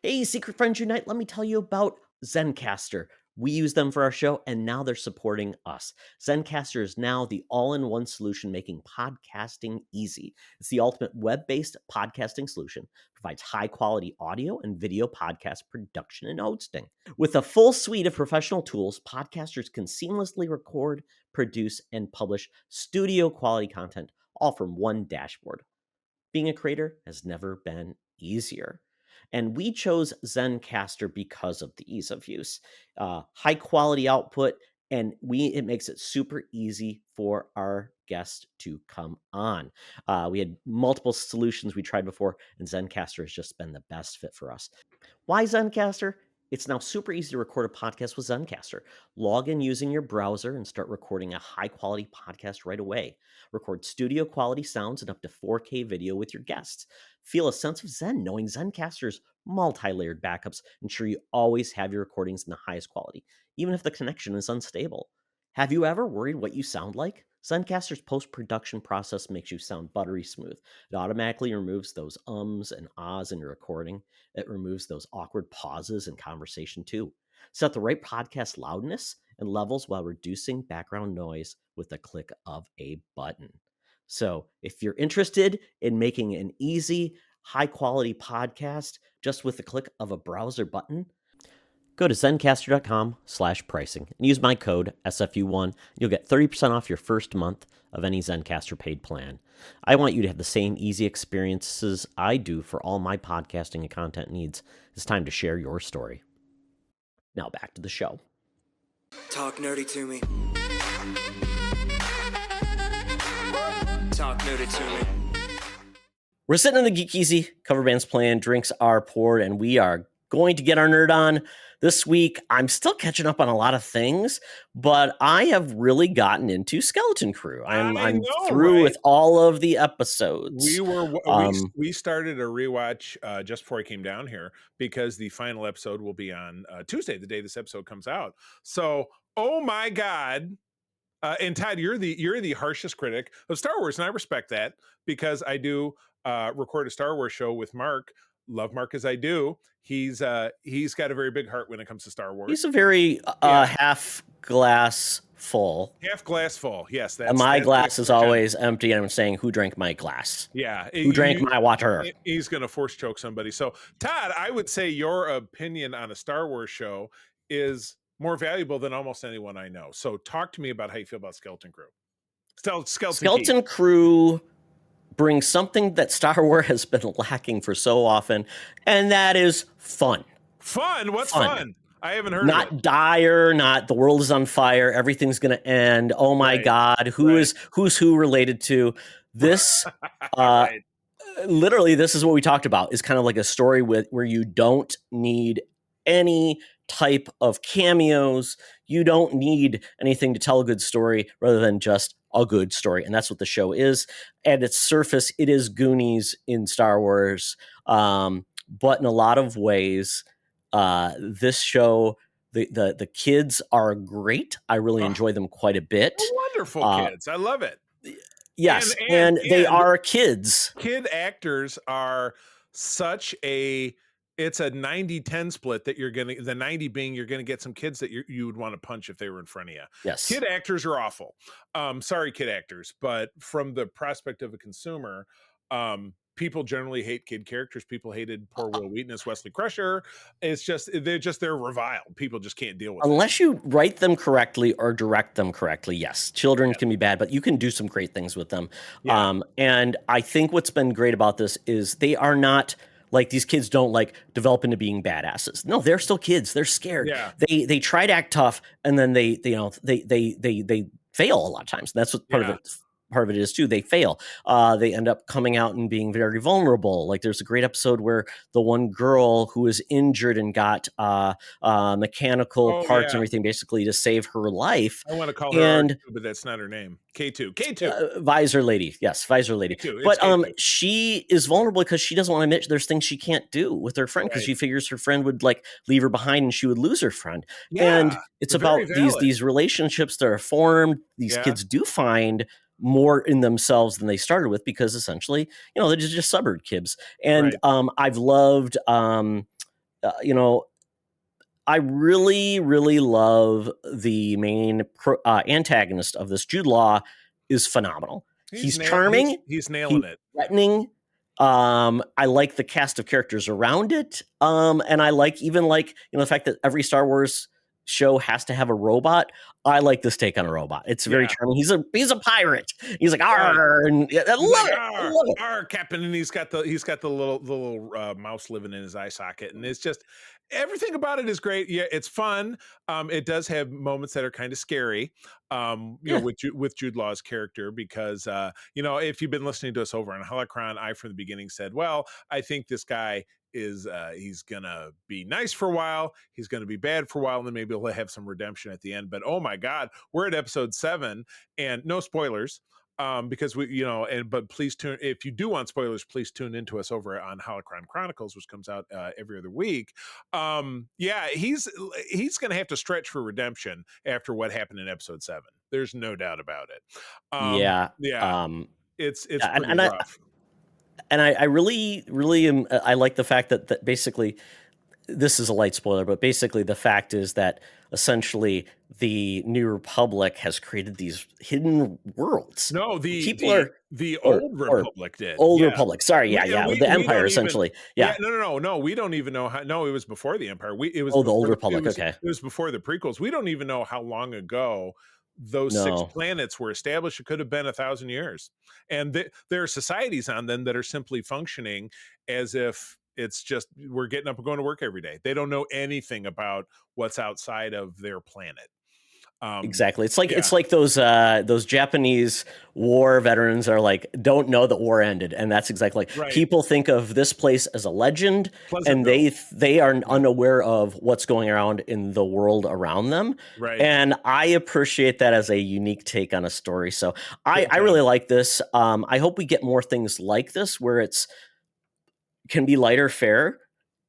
Hey, Secret Friends Unite, let me tell you about Zencaster. We use them for our show, and now they're supporting us. Zencaster is now the all-in-one solution making podcasting easy. It's the ultimate web-based podcasting solution. Provides high-quality audio and video podcast production and hosting. With a full suite of professional tools, podcasters can seamlessly record, produce, and publish studio-quality content, all from one dashboard. Being a creator has never been easier. And we chose Zencaster because of the ease of use, high quality output, and it makes it super easy for our guests to come on. We had multiple solutions we tried before, and Zencaster has just been the best fit for us. Why Zencaster? It's now super easy to record a podcast with Zencaster. Log in using your browser and start recording a high-quality podcast right away. Record studio-quality sounds and up to 4K video with your guests. Feel a sense of zen knowing Zencaster's multi-layered backups ensure you always have your recordings in the highest quality, even if the connection is unstable. Have you ever worried what you sound like? Zencaster's post-production process makes you sound buttery smooth. It automatically removes those ums and ahs in your recording. It removes those awkward pauses in conversation too. Set the right podcast loudness and levels while reducing background noise with a click of a button. So if you're interested in making an easy, high-quality podcast just with the click of a browser button, go to Zencaster.com/pricing and use my code SFU1. You'll get 30% off your first month of any Zencaster paid plan. I want you to have the same easy experiences I do for all my podcasting and content needs. It's time to share your story. Now back to the show. Talk nerdy to me. Talk nerdy to me. We're sitting in the Geek Easy, cover band's playing, drinks are poured, and we are going to get our nerd on. This week, I'm still catching up on a lot of things, but I have really gotten into Skeleton Crew. I'm through right? with all of the episodes. We started a rewatch just before I came down here because the final episode will be on Tuesday, the day this episode comes out. So, oh my God. And Todd, you're the harshest critic of Star Wars, and I respect that because I do record a Star Wars show with Mark. Love Mark as I do. He's got a very big heart when it comes to Star Wars. He's a very half glass full. Half glass full. Yes, my glass is always empty, and I'm saying, who drank my glass? Yeah, who drank my water? He's going to force choke somebody. So, Todd, I would say your opinion on a Star Wars show is more valuable than almost anyone I know. So, talk to me about how you feel about Skeleton Crew. Skeleton Crew brings something that Star Wars has been lacking for so often, and that is fun. Fun? What's fun? I haven't heard not of it. Dire, not the world is on fire, everything's going to end. Oh my God, who's who related to this? Right. Literally, this is what we talked about, is kind of like a story where you don't need any type of cameos. You don't need anything to tell a good story rather than just a good story. And that's what the show is. At its surface, it is Goonies in Star Wars. But in a lot of ways, this show, the kids are great. I really enjoy them quite a bit. Wonderful kids. I love it. Yes. And they are kids. Kid actors are such it's a 90-10 split that the 90 being you're going to get some kids that you would want to punch if they were in front of you. Yes. Kid actors are awful. Sorry, kid actors. But from the prospect of a consumer, people generally hate kid characters. People hated poor Will Wheaton as Wesley Crusher. It's just, they're reviled. People just can't deal with it. Unless you write them correctly or direct them correctly. Yes. Children can be bad, but you can do some great things with them. Yeah. And I think what's been great about this is they are not, like, these kids don't develop into being badasses. No, they're still kids. They're scared. Yeah. They try to act tough, and then they fail a lot of times. That's what part of it is too. They fail. They end up coming out and being very vulnerable. Like, there's a great episode where the one girl who was injured and got mechanical parts and everything, basically to save her life. I want to call her R2, but that's not her name. K2. Visor Lady. Yes, Visor Lady. But she is vulnerable because she doesn't want to admit there's things she can't do with her friend, because she figures her friend would leave her behind and she would lose her friend. Yeah, and it's about these relationships that are formed. These kids do find more in themselves than they started with, because essentially, they're just suburb kids. And I've loved, I really, really love the main antagonist of this. Jude Law is phenomenal. He's charming. He's nailing it. Threatening. I like the cast of characters around it. And I like the fact that every Star Wars show has to have a robot. I like this take on a robot. It's very charming. He's a pirate. He's like, "Arr," and I love it. I love it. "Arr, Captain," and he's got the little mouse living in his eye socket, and it's just everything about it is great. Yeah, it's fun. It does have moments that are kind of scary. With Jude Law's character, because if you've been listening to us over on Holocron, I from the beginning said, well, I think this guy is he's gonna be nice for a while, he's gonna be bad for a while, and then maybe he'll have some redemption at the end. But oh my god, we're at episode 7, and no spoilers, because but please tune, if you do want spoilers, please tune into us over on Holocron Chronicles, which comes out every other week. He's gonna have to stretch for redemption after what happened in episode 7. There's no doubt about it. It's pretty rough. I really, really am. I like the fact that basically, this is a light spoiler, but basically the fact is that essentially the New Republic has created these hidden worlds. No, the old Republic did. Old Republic. Sorry, the Empire essentially. No. We don't even know how. No, it was before the Empire. It was the Old Republic. Okay, it was before the prequels. We don't even know how long ago those 6 planets were established. It could have been 1,000 years, and there are societies on them that are simply functioning as if it's just we're getting up and going to work every day. They don't know anything about what's outside of their planet. Exactly. It's like those Japanese war veterans are like, don't know that war ended, and that's exactly people think of this place as a legend, and they are unaware of what's going around in the world around them. Right. And I appreciate that as a unique take on a story. So I really like this. I hope we get more things like this where it's can be lighter fare,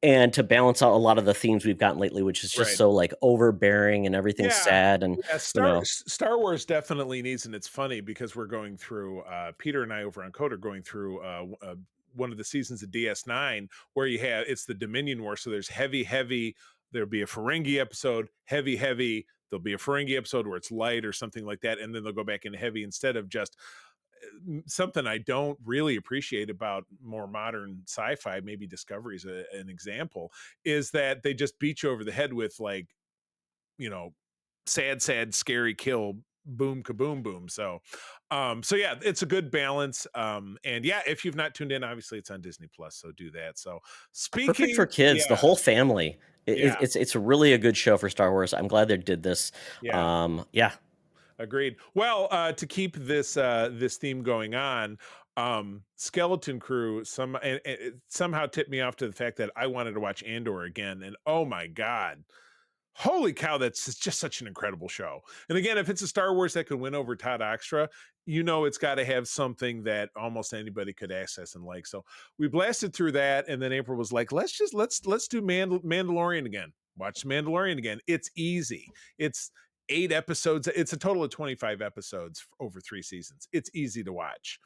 and to balance out a lot of the themes we've gotten lately, which is just so like overbearing and everything's sad. And Star Wars definitely needs, and it's funny because we're going through Peter and I over on Code are going through one of the seasons of DS9 where it's the Dominion War. So there's heavy. There'll be a Ferengi episode, heavy. There'll be a Ferengi episode where it's light or something like that, and then they'll go back into heavy instead of just something I don't really appreciate about more modern sci-fi, maybe Discovery is an example, is that they just beat you over the head with sad, scary kill, boom, kaboom, boom. So it's a good balance. If you've not tuned in, obviously it's on Disney Plus, so do that. So perfect for kids, the whole family. It's really a good show for Star Wars. I'm glad they did this. Agreed. Well, to keep this theme going on, Skeleton Crew somehow tipped me off to the fact that I wanted to watch Andor again, and oh my god, holy cow, that's just such an incredible show. And again, if it's a Star Wars that could win over Todd Oxtra, it's got to have something that almost anybody could access and like. So we blasted through that, and then April was like, let's do Mandalorian again. Watch Mandalorian again. It's easy. It's 8 episodes. It's a total of 25 episodes over 3 seasons. It's easy to watch.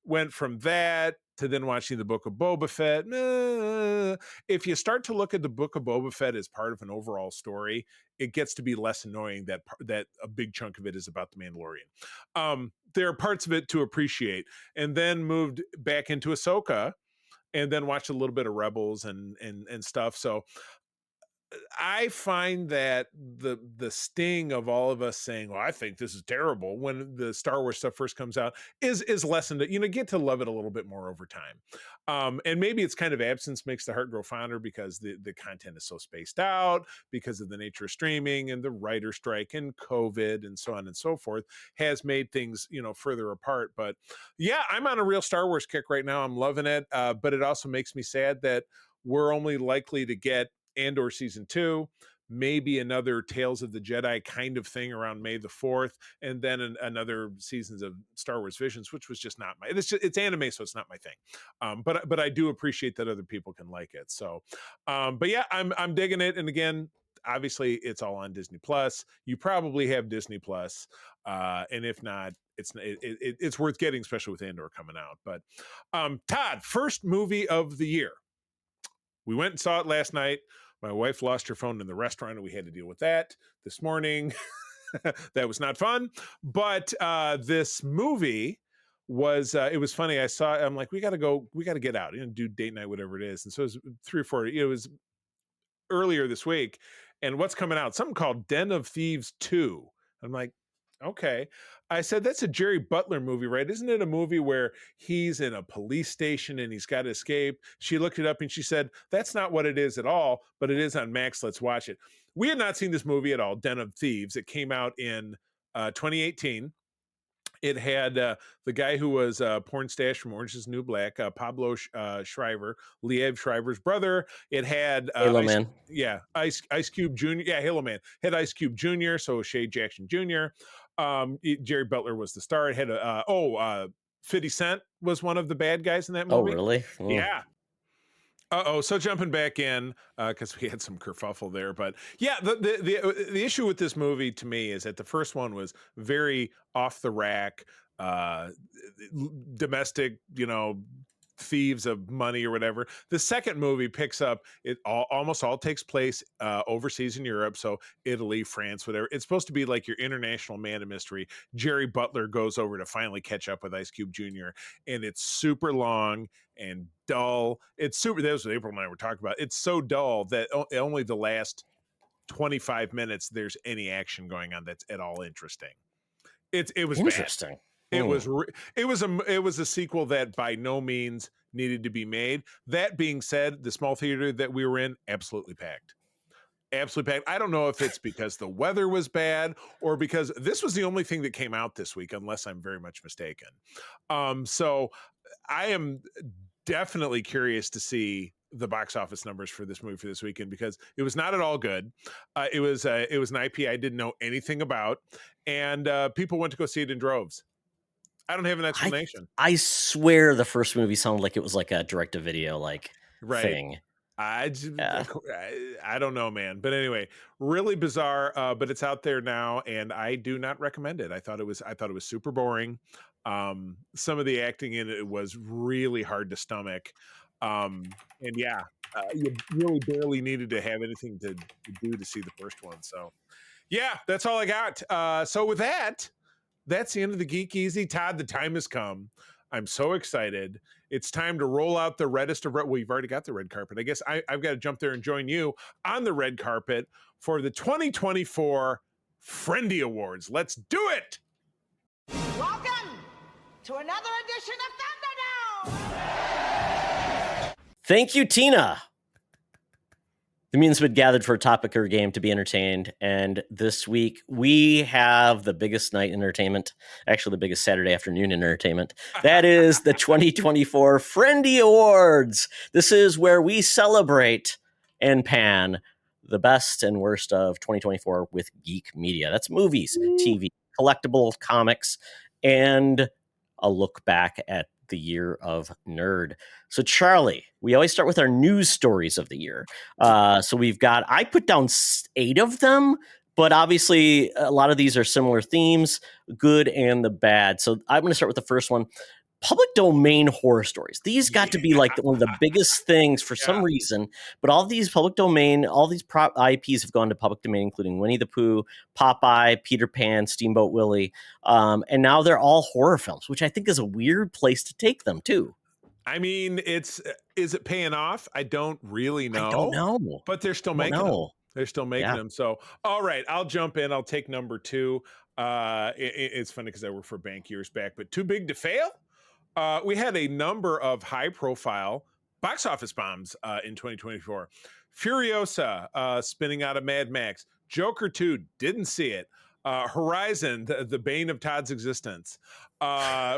Went from that to then watching the Book of Boba Fett. If you start to look at the Book of Boba Fett as part of an overall story, it gets to be less annoying that a big chunk of it is about the Mandalorian. There are parts of it to appreciate, and then moved back into Ahsoka, and then watched a little bit of Rebels and stuff. So I find that the sting of all of us saying, well, I think this is terrible when the Star Wars stuff first comes out is lessened. Get to love it a little bit more over time. And maybe it's kind of absence makes the heart grow fonder because the content is so spaced out because of the nature of streaming and the writer strike and COVID and so on and so forth has made things, further apart. But yeah, I'm on a real Star Wars kick right now. I'm loving it. But it also makes me sad that we're only likely to get Andor season 2, maybe another Tales of the Jedi kind of thing around May the 4th, and then another seasons of Star Wars Visions, which was just not it's anime, so it's not my thing. But I do appreciate that other people can like it. So, but yeah, I'm digging it. And again, obviously it's all on Disney Plus. You probably have Disney Plus. And if not, it's worth getting, especially with Andor coming out. But Todd, first movie of the year. We went and saw it last night. My wife lost her phone in the restaurant, and we had to deal with that this morning. That was not fun. But this movie was it was funny. I'm like, we got to get out and do date night, whatever it is. And so it was 3 or 4. It was earlier this week. And what's coming out? Something called Den of Thieves 2. I'm like, okay. I said, that's a Jerry Butler movie, right? Isn't it a movie where he's in a police station and he's got to escape? She looked it up and she said, that's not what it is at all, but it is on Max. Let's watch it. We had not seen this movie at all, Den of Thieves. It came out in 2018. It had the guy who was porn stash from Orange is the New Black, Pablo Schreiber, Liev Schreiber's brother. It had Halo Man. Yeah, Ice Cube Jr. Yeah, Halo Man. Had Ice Cube Jr., so Shay Jackson Jr. Jerry Butler was the star. It had 50 Cent was one of the bad guys in that movie. Oh, really? Oh. Yeah. So jumping back in, because we had some kerfuffle there, but yeah, the issue with this movie to me is that the first one was very off the rack, domestic, thieves of money or whatever. The second movie picks up, almost all takes place overseas in Europe, so Italy, France, whatever. It's supposed to be like your international man of mystery. Jerry Butler goes over to finally catch up with Ice Cube Jr., and it's super long and dull. That was what April and I were talking about. It's so dull that only the last 25 minutes there's any action going on that's at all interesting. It was interesting. Bad. It was a sequel that by no means needed to be made. That being said, the small theater that we were in, absolutely packed. Absolutely packed. I don't know if it's because the weather was bad or because this was the only thing that came out this week, unless I'm very much mistaken. So I am definitely curious to see the box office numbers for this movie for this weekend, because it was not at all good. It was an IP I didn't know anything about, and people went to go see it in droves. I don't have an explanation. I swear the first movie sounded like it was like a direct-to-video thing. I don't know, man. But anyway, really bizarre. But it's out there now, and I do not recommend it. I thought it was super boring. Some of the acting in it was really hard to stomach. And yeah, you really barely needed to have anything to do to see the first one. So yeah, that's all I got. So with that, that's the end of the Geek Easy. Todd, the time has come. I'm so excited. It's time to roll out the reddest of red. Well, you've already got the red carpet. I guess I've got to jump there and join you on the red carpet for the 2024 Friendy Awards. Let's do it. Welcome to another edition of Thunderdome. Thank you, Tina. The mutants have been gathered for a topic or game to be entertained, and this week we have the biggest night in entertainment, actually the biggest Saturday afternoon in entertainment. That is the 2024 Friendy Awards. This is where we celebrate and pan the best and worst of 2024 with geek media. That's movies, TV, collectible comics, and a look back at the year of nerd. So Charlie, we always start with our news stories of the year. So I put down 8 of them, but obviously a lot of these are similar themes, good and the bad. So I'm going to start with the first one. Public domain horror stories. These got to be like one of the biggest things for some reason, but all these public domain, all these prop IPs have gone to public domain, including Winnie the Pooh, Popeye, Peter Pan, Steamboat Willie. And now they're all horror films, which I think is a weird place to take them too. I mean, is it paying off? I don't really know. I don't know. But they're still making them. They're still making them. So, all right, I'll jump in. I'll take number 2. It's funny because I worked for a bank years back, but too big to fail? We had a number of high-profile box office bombs in 2024. Furiosa, spinning out of Mad Max. Joker 2, didn't see it. Horizon, the bane of Todd's existence,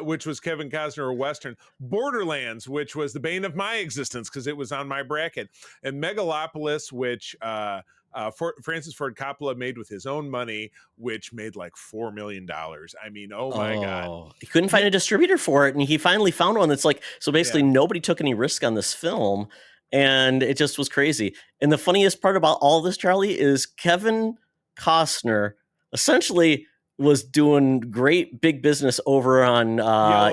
which was Kevin Costner, a Western. Borderlands, which was the bane of my existence because it was on my bracket. And Megalopolis, which Francis Ford Coppola made with his own money, which made like $4 million. I mean, oh my God. He couldn't find a distributor for it, and he finally found one that's like, so basically nobody took any risk on this film, and it just was crazy. And the funniest part about all this, Charlie, is Kevin Costner essentially was doing great big business over on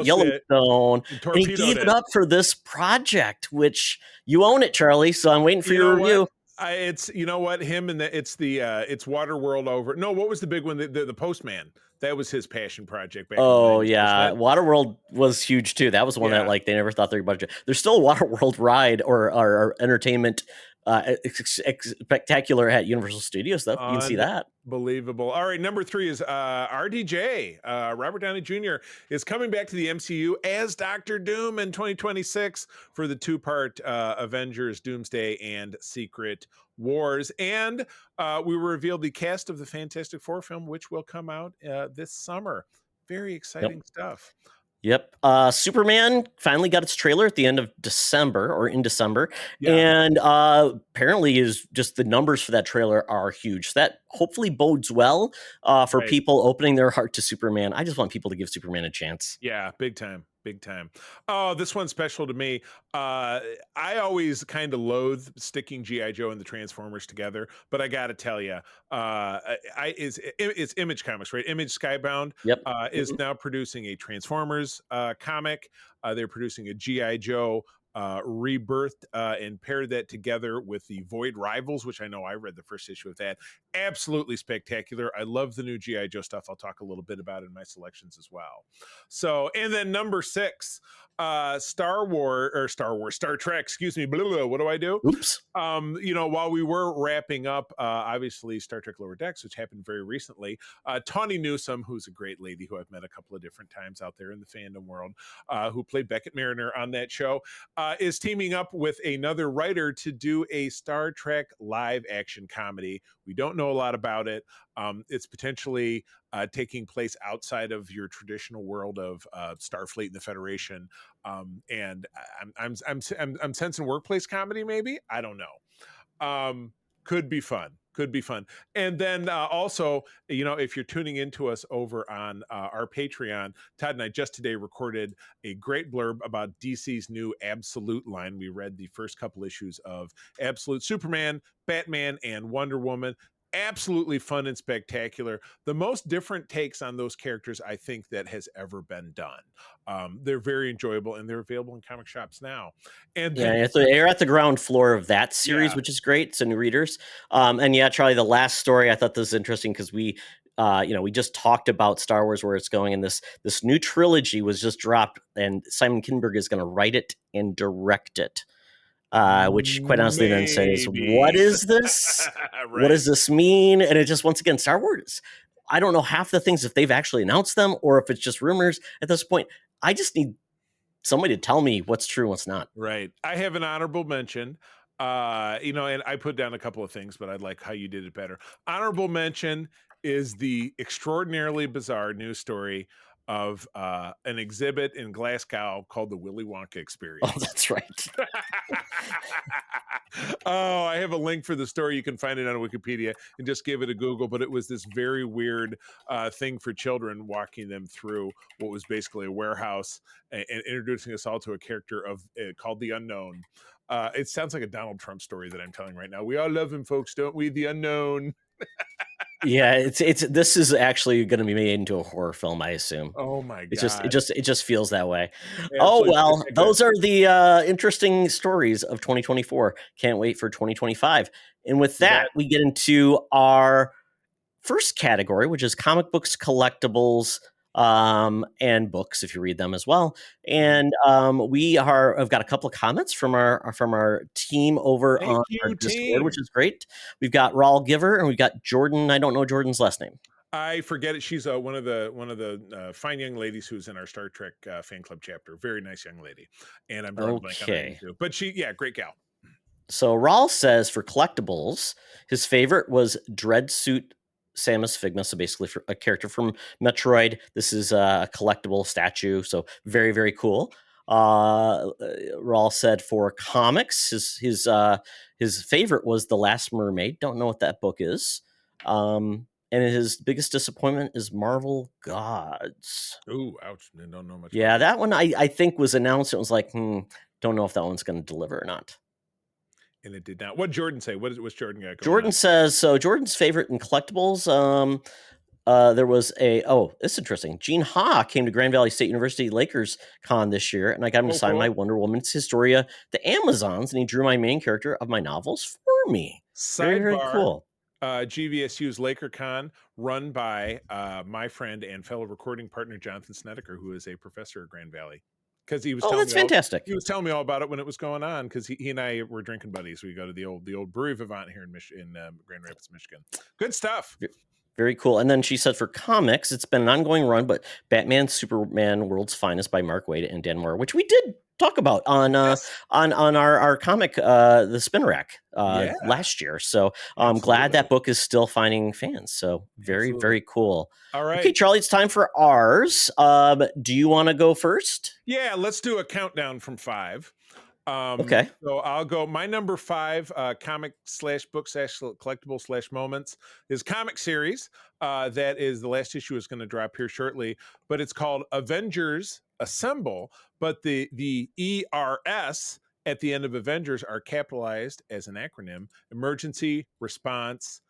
Yellowstone, and he gave it up for this project, which you own it, Charlie. So I'm waiting for your review. It's him and it's Waterworld over. No, what was the big one? The Postman. That was his passion project back in the 90s. Yeah, Waterworld was huge too. That was one that like they never thought they would budget. There's still a Waterworld ride or entertainment spectacular at Universal Studios though. You can see that. Believable. All right, number 3 is RDJ. Robert Downey Jr. is coming back to the MCU as Doctor Doom in 2026 for the 2-part Avengers Doomsday and Secret Wars. And we revealed the cast of the Fantastic Four film, which will come out this summer. Very exciting stuff. Yep. Superman finally got its trailer at the end of December or in December. Yeah. And apparently is just the numbers for that trailer are huge. So that hopefully bodes well for people opening their heart to Superman. I just want people to give Superman a chance. Yeah, big time. Big time. Oh, this one's special to me. I always kind of loathe sticking G.I. Joe and the Transformers together, but I got to tell you, it's Image Comics, right? Image Skybound is now producing a Transformers comic. They're producing a G.I. Joe rebirthed and paired that together with the Void Rivals, which I know I read the first issue of that. Absolutely spectacular. I love the new G.I. Joe stuff. I'll talk a little bit about it in my selections as well. So, and then number 6, Star Trek, excuse me. Blah, blah, blah, what do I do? Oops. While we were wrapping up, obviously Star Trek Lower Decks, which happened very recently, Tawny Newsome, who's a great lady who I've met a couple of different times out there in the fandom world, who played Beckett Mariner on that show, is teaming up with another writer to do a Star Trek live action comedy. We don't know a lot about it. It's potentially taking place outside of your traditional world of Starfleet and the Federation, and I'm sensing workplace comedy. Maybe, I don't know. Could be fun. And then also, if you're tuning into us over on our Patreon, Todd and I just today recorded a great blurb about DC's new Absolute line. We read the first couple issues of Absolute Superman, Batman, and Wonder Woman. Absolutely fun and spectacular. The most different takes on those characters I think that has ever been done. They're very enjoyable, and they're available in comic shops now. And then, you're at the ground floor of that series, which is great. So new readers. And Charlie, the last story I thought this was interesting because we just talked about Star Wars, where it's going, and this new trilogy was just dropped, and Simon Kinberg is going to write it and direct it. Which quite honestly then says, what is this? Right. What does this mean? And it just, once again, Star Wars, I don't know half the things if they've actually announced them or if it's just rumors at this point. I just need somebody to tell me what's true and what's not. Right. I have an honorable mention, and I put down a couple of things, but I'd like how you did it better. Honorable mention is the extraordinarily bizarre news story of an exhibit in Glasgow called the Willy Wonka Experience. Oh, that's right. I have a link for the story. You can find it on Wikipedia and just give it a Google. But it was this very weird thing for children, walking them through what was basically a warehouse and introducing us all to a character called the Unknown. It sounds like a Donald Trump story that I'm telling right now. We all love him, folks, don't we? The Unknown. Yeah, this is actually going to be made into a horror film, I assume. Oh my god! It just feels that way. Oh well, those are the interesting stories of 2024. Can't wait for 2025. And with that, we get into our first category, which is comic books, collectibles, and books if you read them as well. And I've got a couple of comments from our team over on our Discord, which is great. We've got Raul Giver and we've got Jordan. I don't know Jordan's last name. I forget it. She's one of the fine young ladies who's in our Star Trek fan club chapter. Very nice young lady. And I'm drawing blank on her name too. But great gal. So Raul says for collectibles, his favorite was Dread Suit Samus Figma, so basically for a character from Metroid. This is a collectible statue, so very, very cool. Raul said for comics, his favorite was The Last Mermaid. Don't know what that book is. And his biggest disappointment is Marvel Gods. Ooh, ouch. I don't know much. Yeah, that one I think was announced. It was like, don't know if that one's going to deliver or not. And it did not. What did Jordan say? What's Jordan got going Jordan on? says, so Jordan's favorite in collectibles, there was it's interesting. Gene Ha came to Grand Valley State University Lakers Con this year, and I got him to sign my Wonder Woman's Historia, The Amazons, and he drew my main character of my novels for me. Very, very cool. GVSU's LakerCon, run by my friend and fellow recording partner Jonathan Snedeker, who is a professor at Grand Valley. Because he was fantastic. He was telling me all about it when it was going on, because he and I were drinking buddies. We go to the old Brewery Vivant here in Grand Rapids, Michigan. Good stuff. Very cool. And then she said for comics, it's been an ongoing run, but Batman, Superman, World's Finest by Mark Waid and Dan Moore, which we did talk about on our comic, the Spin Rack last year. So I'm glad that book is still finding fans. So very, very cool. All right. Okay, Charlie, it's time for ours. Do you want to go first? Yeah, let's do a countdown from 5. Okay. So I'll go. My number 5 comic/book/collectible/moments is comic series. That is the last issue is going to drop here shortly, but it's called Avengers Assemble. But the ERS at the end of Avengers are capitalized as an acronym: Emergency Response.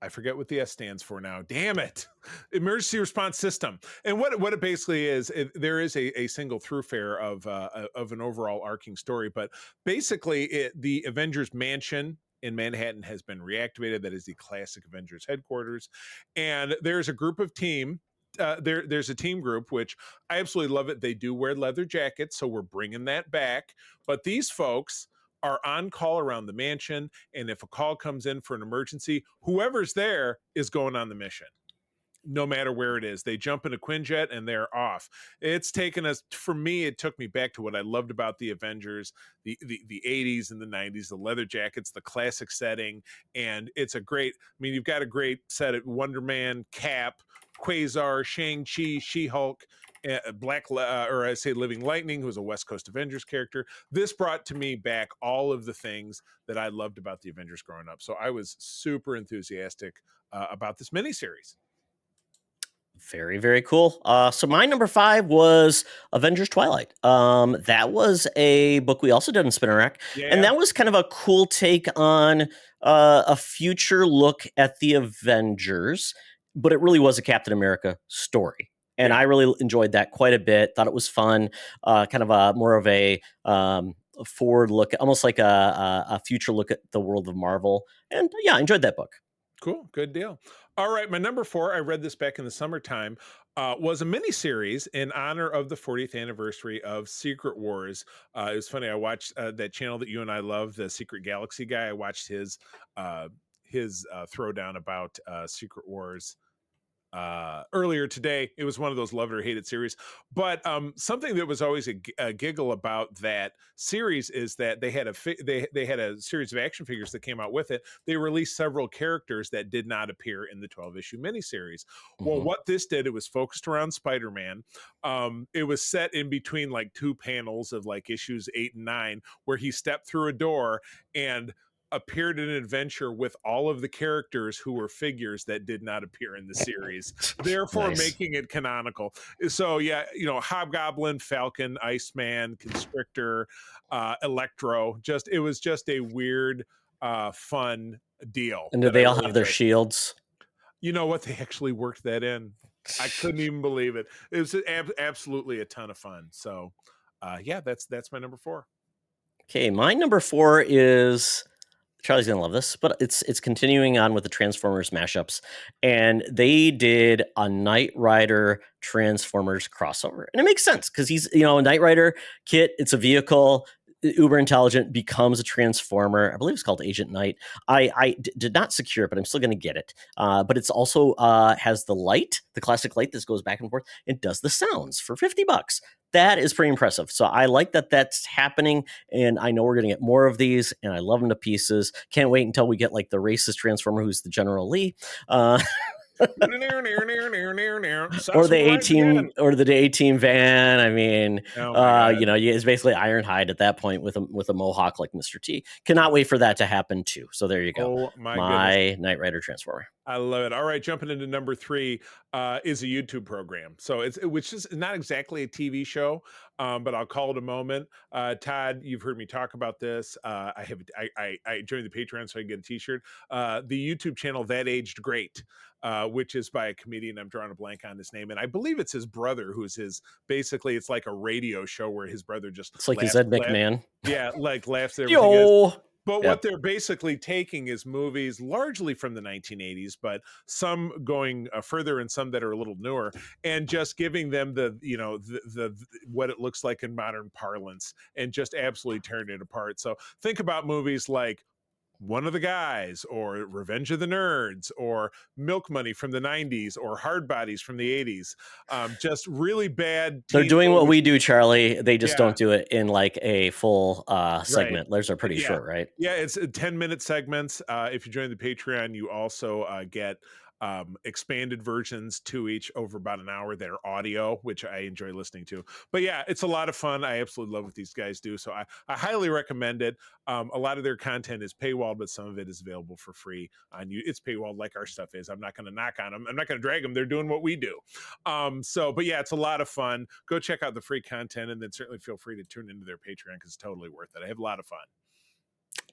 I forget what the S stands for now. Damn it. Emergency Response System. And what it basically is, there is a single thoroughfare of an overall arcing story, but basically the Avengers Mansion in Manhattan has been reactivated. That is the classic Avengers headquarters. And there's a group of team. There's a team group, which I absolutely love it. They do wear leather jackets, so we're bringing that back. But these folks are on call around the mansion, and if a call comes in for an emergency, whoever's there is going on the mission, no matter where it is. They jump in a Quinjet and they're off. It's taken us, for me, it took me back to what I loved about the Avengers, the 80s and the 90s, the leather jackets, the classic setting, and it's a great, I mean, you've got a great set of Wonder Man, Cap, Quasar, Shang-Chi, She-Hulk, Living Lightning, who was a West Coast Avengers character. This brought to me back all of the things that I loved about the Avengers growing up. So I was super enthusiastic about this miniseries. Very, very cool. So my number 5 was Avengers Twilight. That was a book we also did in Spinner Rack. Yeah. And that was kind of a cool take on a future look at the Avengers, but it really was a Captain America story. And I really enjoyed that quite a bit. Thought it was fun, kind of a more of a forward look, almost like a future look at the world of Marvel. And yeah, I enjoyed that book. Cool. Good deal. All right. My number 4, I read this back in the summertime, was a miniseries in honor of the 40th anniversary of Secret Wars. It was funny. I watched that channel that you and I love, the Secret Galaxy guy. I watched his throwdown about Secret Wars earlier today. It was one of those loved or hated series, but something that was always a giggle about that series is that they had they had a series of action figures that came out with it. They released several characters that did not appear in the 12-issue miniseries. Well, what this did, it was focused around Spider-Man. It was set in between like 2 panels of like issues 8 and 9, where he stepped through a door and appeared in an adventure with all of the characters who were figures that did not appear in the series, therefore making it canonical. So yeah, you know, Hobgoblin, Falcon, Iceman, Constrictor, Electro, it was just a weird, fun deal. And did they all have their shields? You know what? They actually worked that in. I couldn't even believe it. It was absolutely a ton of fun. So yeah, that's my number 4. Okay, my number 4 is, Charlie's gonna love this, but it's continuing on with the Transformers mashups, and they did a Knight Rider Transformers crossover, and it makes sense because he's, you know, a Knight Rider kit. It's a vehicle, uber intelligent, becomes a Transformer. I believe it's called Agent Knight. I did not secure it, but I'm still gonna get it. But it's also has the light, the classic light that goes back and forth. It does the sounds for $50. That is pretty impressive. So I like that that's happening, and I know we're going to get more of these, and I love them to pieces. Can't wait until we get like the racist Transformer who's the General Lee. Or the A-Team van. I mean, you know, it's basically Ironhide at that point with a mohawk like Mr. T. Cannot wait for that to happen too. So there you go. Oh my goodness. Knight Rider Transformer. I love it. All right, jumping into number 3 is a YouTube program. So which is not exactly a TV show, but I'll call it a moment. Todd, you've heard me talk about this. I joined the Patreon so I can get a T-shirt. The YouTube channel That Aged Great, which is by a comedian. I'm drawing a blank on his name, and I believe it's his brother who's his. Basically, it's like a radio show where his brother just It's like he's Ed McMahon. yeah, like laughs at everything. Yo. But Yep. what they're basically taking is movies largely from the 1980s, but some going further and some that are a little newer, and just giving them the what it looks like in modern parlance, and just absolutely tearing it apart. So think about movies like One of the Guys, or Revenge of the Nerds, or Milk Money from the 90s, or Hard Bodies from the 80s. Just really bad. They're doing what we do, Charlie. They just Yeah. don't do it in like a full segment. Theirs are pretty Yeah. short, right? Yeah, it's 10-minute segments. If you join the Patreon, you also get expanded versions to each over about an hour that are audio, which I enjoy listening to. But yeah, it's a lot of fun. I absolutely love what these guys do. So I highly recommend it. A lot of their content is paywalled, but some of it is available for free on you. It's paywalled like our stuff is. I'm not going to knock on them. I'm not going to drag them. They're doing what we do. But yeah, it's a lot of fun. Go check out the free content, and then certainly feel free to tune into their Patreon because it's totally worth it. I have a lot of fun.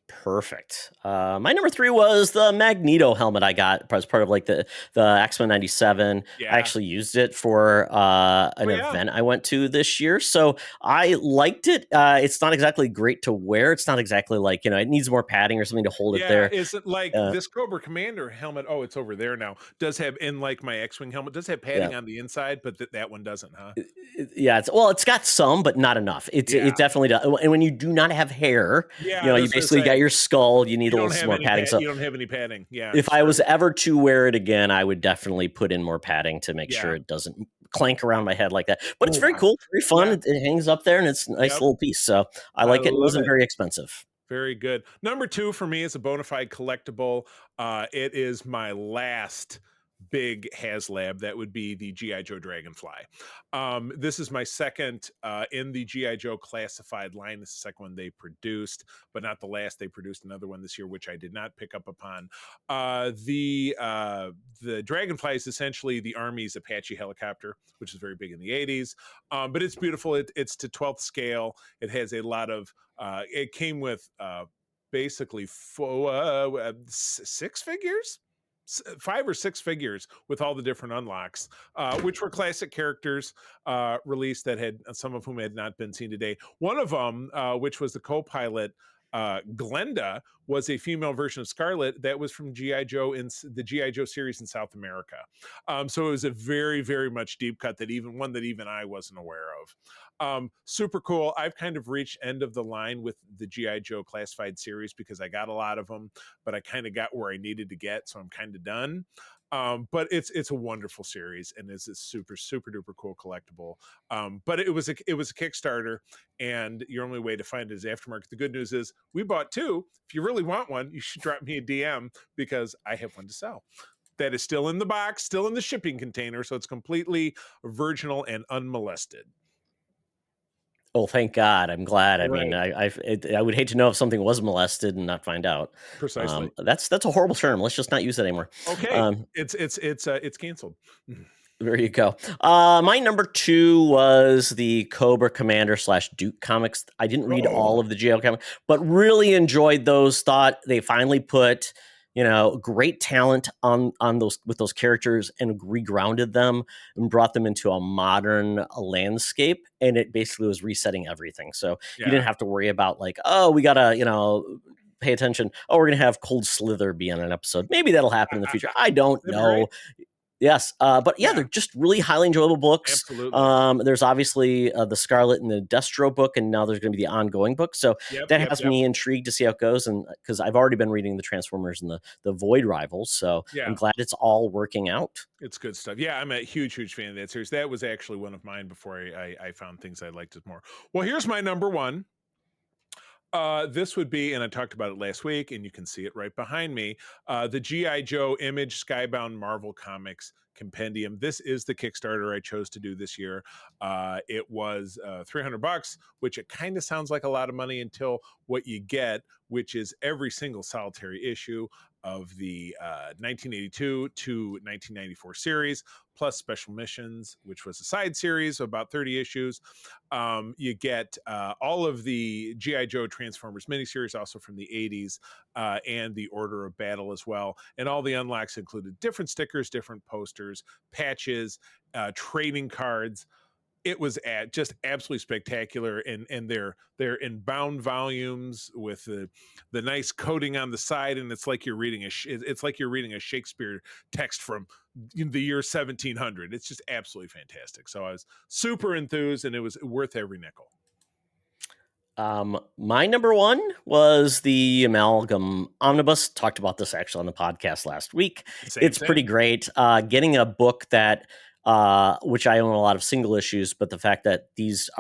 Perfect. My number 3 was the Magneto helmet I got as part of like the X-Men 97. Yeah. I actually used it for an event I went to this year. So I liked it. It's not exactly great to wear. It's not exactly like, it needs more padding or something to hold it there. Is it like this Cobra Commander helmet? Oh, it's over there now. Does have, in like my X-Wing helmet, does have padding on the inside, but that one doesn't, huh? It's got some, but not enough. It definitely does. And when you do not have hair, you basically got your skull. You need a little more padding. So you don't have any padding. Yeah. If I was ever to wear it again, I would definitely put in more padding to make sure it doesn't clank around my head like that. But it's very cool, very fun. Yeah. It hangs up there, and it's a nice little piece. So I like it. It wasn't very expensive. Very good. Number 2 for me is a bona fide collectible. It is my last big HasLab. That would be the G.I. Joe Dragonfly. This is my second in the G.I. Joe classified line. This is the second one they produced, but not the last. They produced another one this year, which I did not pick up upon. The Dragonfly is essentially the Army's Apache helicopter, which is very big in the 80s. But it's beautiful. It's to 12th scale. It has a lot of, it came with basically 6 figures? 5 or 6 figures with all the different unlocks, which were classic characters released that had, some of whom had not been seen today. One of them, which was the co-pilot, Glenda, was a female version of Scarlet that was from G.I. Joe in the G.I. Joe series in South America. So it was a very, very much deep cut that even I wasn't aware of. Super cool. I've kind of reached end of the line with the G.I. Joe classified series because I got a lot of them, but I kind of got where I needed to get, so I'm kind of done. But it's a wonderful series, and it's a super, super duper cool collectible. But it was a Kickstarter, and your only way to find it is aftermarket. The good news is we bought 2. If you really want one, you should drop me a DM because I have one to sell. That is still in the box, still in the shipping container, so it's completely virginal and unmolested. Oh, thank God! I'm glad. Right. I mean, I would hate to know if something was molested and not find out. Precisely. That's a horrible term. Let's just not use it anymore. Okay. It's canceled. There you go. My number 2 was the Cobra Commander / Duke comics. I didn't read all of the GL comics, but really enjoyed those. Thought they finally put great talent on those characters and regrounded them and brought them into a modern landscape. And it basically was resetting everything. So you didn't have to worry about like, oh, we gotta, pay attention. Oh, we're going to have Cold Slither be on an episode. Maybe that'll happen in the future. I don't know. Right? Yes. But they're just really highly enjoyable books. Absolutely. There's obviously the Scarlet and the Destro book, and now there's going to be the ongoing book. So that has me intrigued to see how it goes. And because I've already been reading the Transformers and the Void Rivals. So I'm glad it's all working out. It's good stuff. Yeah, I'm a huge, huge fan of that series. That was actually one of mine before I found things I liked it more. Well, here's my number 1. This would be, and I talked about it last week, and you can see it right behind me, the G.I. Joe Image Skybound Marvel Comics compendium. This is the Kickstarter I chose to do this year. It was $300, which it kind of sounds like a lot of money until what you get, which is every single solitary issue of the 1982 to 1994 series, plus special missions, which was a side series of about 30 issues. You get all of the G.I. Joe Transformers miniseries, also from the 80s, and the Order of Battle as well. And all the unlocks included different stickers, different posters, patches, trading cards. It was just absolutely spectacular, and they're in bound volumes with the nice coating on the side, and it's like you're reading a Shakespeare text from the year 1700. It's just absolutely fantastic. So I was super enthused, and it was worth every nickel. My number one was the Amalgam Omnibus. Talked about this actually on the podcast last week. It's pretty great. Getting a book that, which I own a lot of single issues, but the fact that these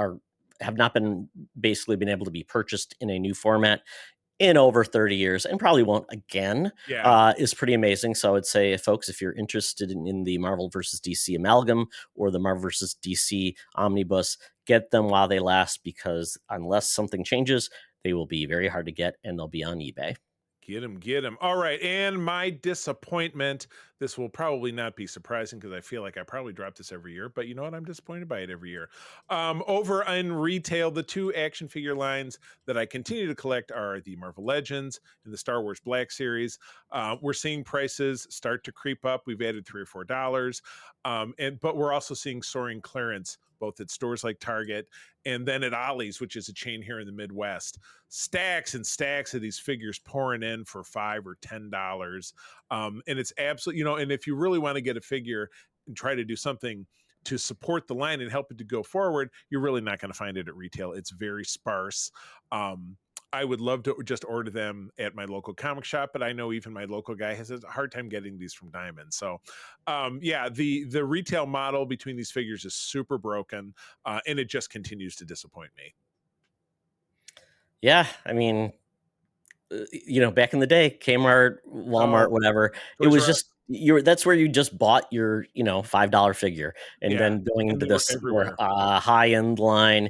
have not been able to be purchased in a new format in over 30 years and probably won't again, is pretty amazing. So I would say, folks, if you're interested in the Marvel versus DC Amalgam or the Marvel versus DC Omnibus, get them while they last, because unless something changes, they will be very hard to get, and they'll be on eBay. Get him. All right. And my disappointment, this will probably not be surprising because I feel like I probably drop this every year, but you know what? I'm disappointed by it every year. Over in retail, the two action figure lines that I continue to collect are the Marvel Legends and the Star Wars Black series. We're seeing prices start to creep up. We've added $3 or $4. But we're also seeing soaring clearance, both at stores like Target and then at Ollie's, which is a chain here in the Midwest. Stacks and stacks of these figures pouring in for $5 or $10. And it's absolutely, and if you really want to get a figure and try to do something to support the line and help it to go forward, you're really not going to find it at retail. It's very sparse. I would love to just order them at my local comic shop, but I know even my local guy has a hard time getting these from Diamond. So, the retail model between these figures is super broken, and it just continues to disappoint me. Yeah, I mean, back in the day, Kmart, Walmart, whatever, it was just that's where you just bought your $5 figure, and then going into this more high-end line.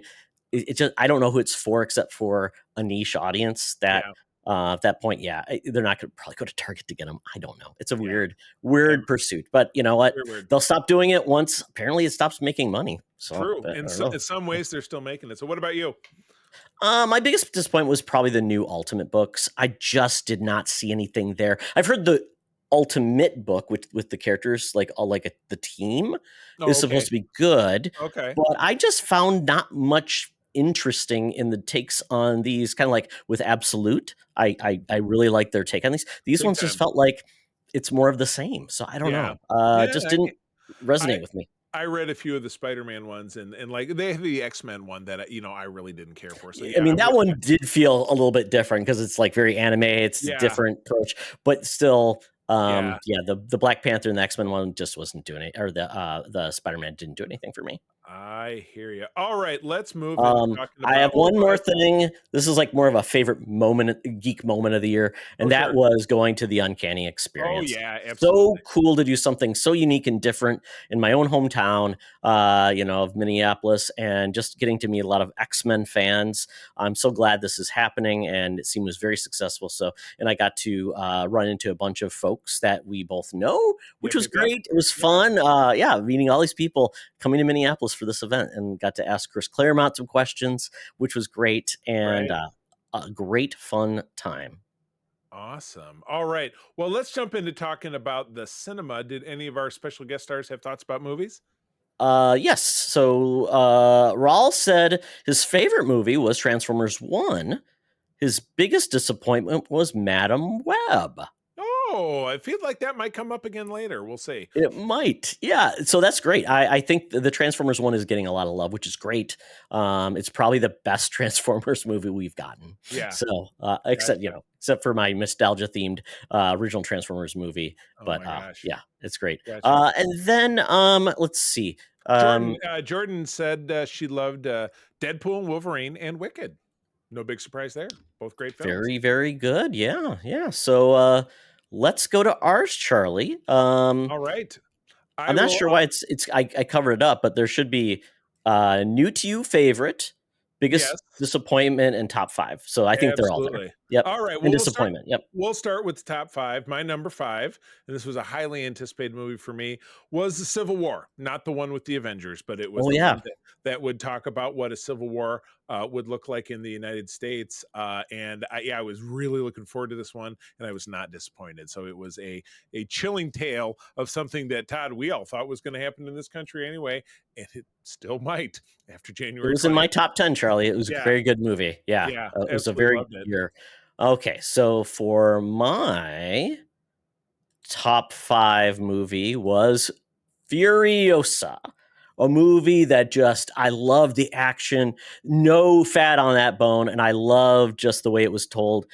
It just, I don't know who it's for except for a niche audience that at that point, they're not going to probably go to Target to get them. I don't know. It's a weird pursuit, but you know what? They'll stop doing it once apparently it stops making money. So true. In some ways they're still making it. So what about you? My biggest disappointment was probably the new Ultimate books. I just did not see anything there. I've heard the Ultimate book with the characters, like the team is supposed to be good. Okay. But I just found not much interesting in the takes on these, kind of like with Absolute. I really like their take on these. These ones just felt like it's more of the same. So I don't know. Just didn't resonate with me. I read a few of the Spider-Man ones, and like they have the X-Men one that I really didn't care for. So I mean, that one did feel a little bit different because it's like very anime. It's a different approach, but still, the Black Panther and the X-Men one just wasn't doing it, or the Spider-Man didn't do anything for me. I hear you. All right, let's move. I have one more thing. This is like more of a favorite geek moment of the year, and that was going to the Uncanny Experience. Oh yeah, absolutely. So cool to do something so unique and different in my own hometown, of Minneapolis, and just getting to meet a lot of X-Men fans. I'm so glad this is happening, and it seemed very successful. So, and I got to run into a bunch of folks that we both know, which was great. It was fun. Meeting all these people coming to Minneapolis for this event, and got to ask Chris Claremont some questions, which was great, and a great fun time. Awesome. All right. Well, let's jump into talking about the cinema. Did any of our special guest stars have thoughts about movies? Yes. So Raul said his favorite movie was Transformers 1. His biggest disappointment was Madam Web. Oh, I feel like that might come up again later. We'll see. It might. Yeah. So that's great. I think the Transformers 1 is getting a lot of love, which is great. It's probably the best Transformers movie we've gotten. Yeah. So except for my nostalgia themed original Transformers movie. But it's great. Gotcha. And then let's see. Jordan said she loved Deadpool and Wolverine and Wicked. No big surprise there. Both great films. Very, very good. Yeah. So let's go to ours, Charlie. All right. I'm not sure why I covered it up, but there should be new to you favorite, biggest Yes. disappointment, and top 5. So I think they're all there. Absolutely. Yep. All right. And Well, disappointment. Yep. we'll start with the top 5. My number 5, and this was a highly anticipated movie for me, was the Civil War. Not the one with the Avengers, but it was Oh, the yeah. one that would talk about what a civil war would look like in the United States. And I was really looking forward to this one, and I was not disappointed. So it was a chilling tale of something that, Todd, we all thought was going to happen in this country anyway, and it still might after January. It was in my top 10, Charlie. It was Yeah. a very good movie. Yeah. Yeah, It was a absolutely very loved good it. year. Okay. So for my top 5 movie was Furiosa, a movie that just, I love the action, no fat on that bone, and I love just the way it was told.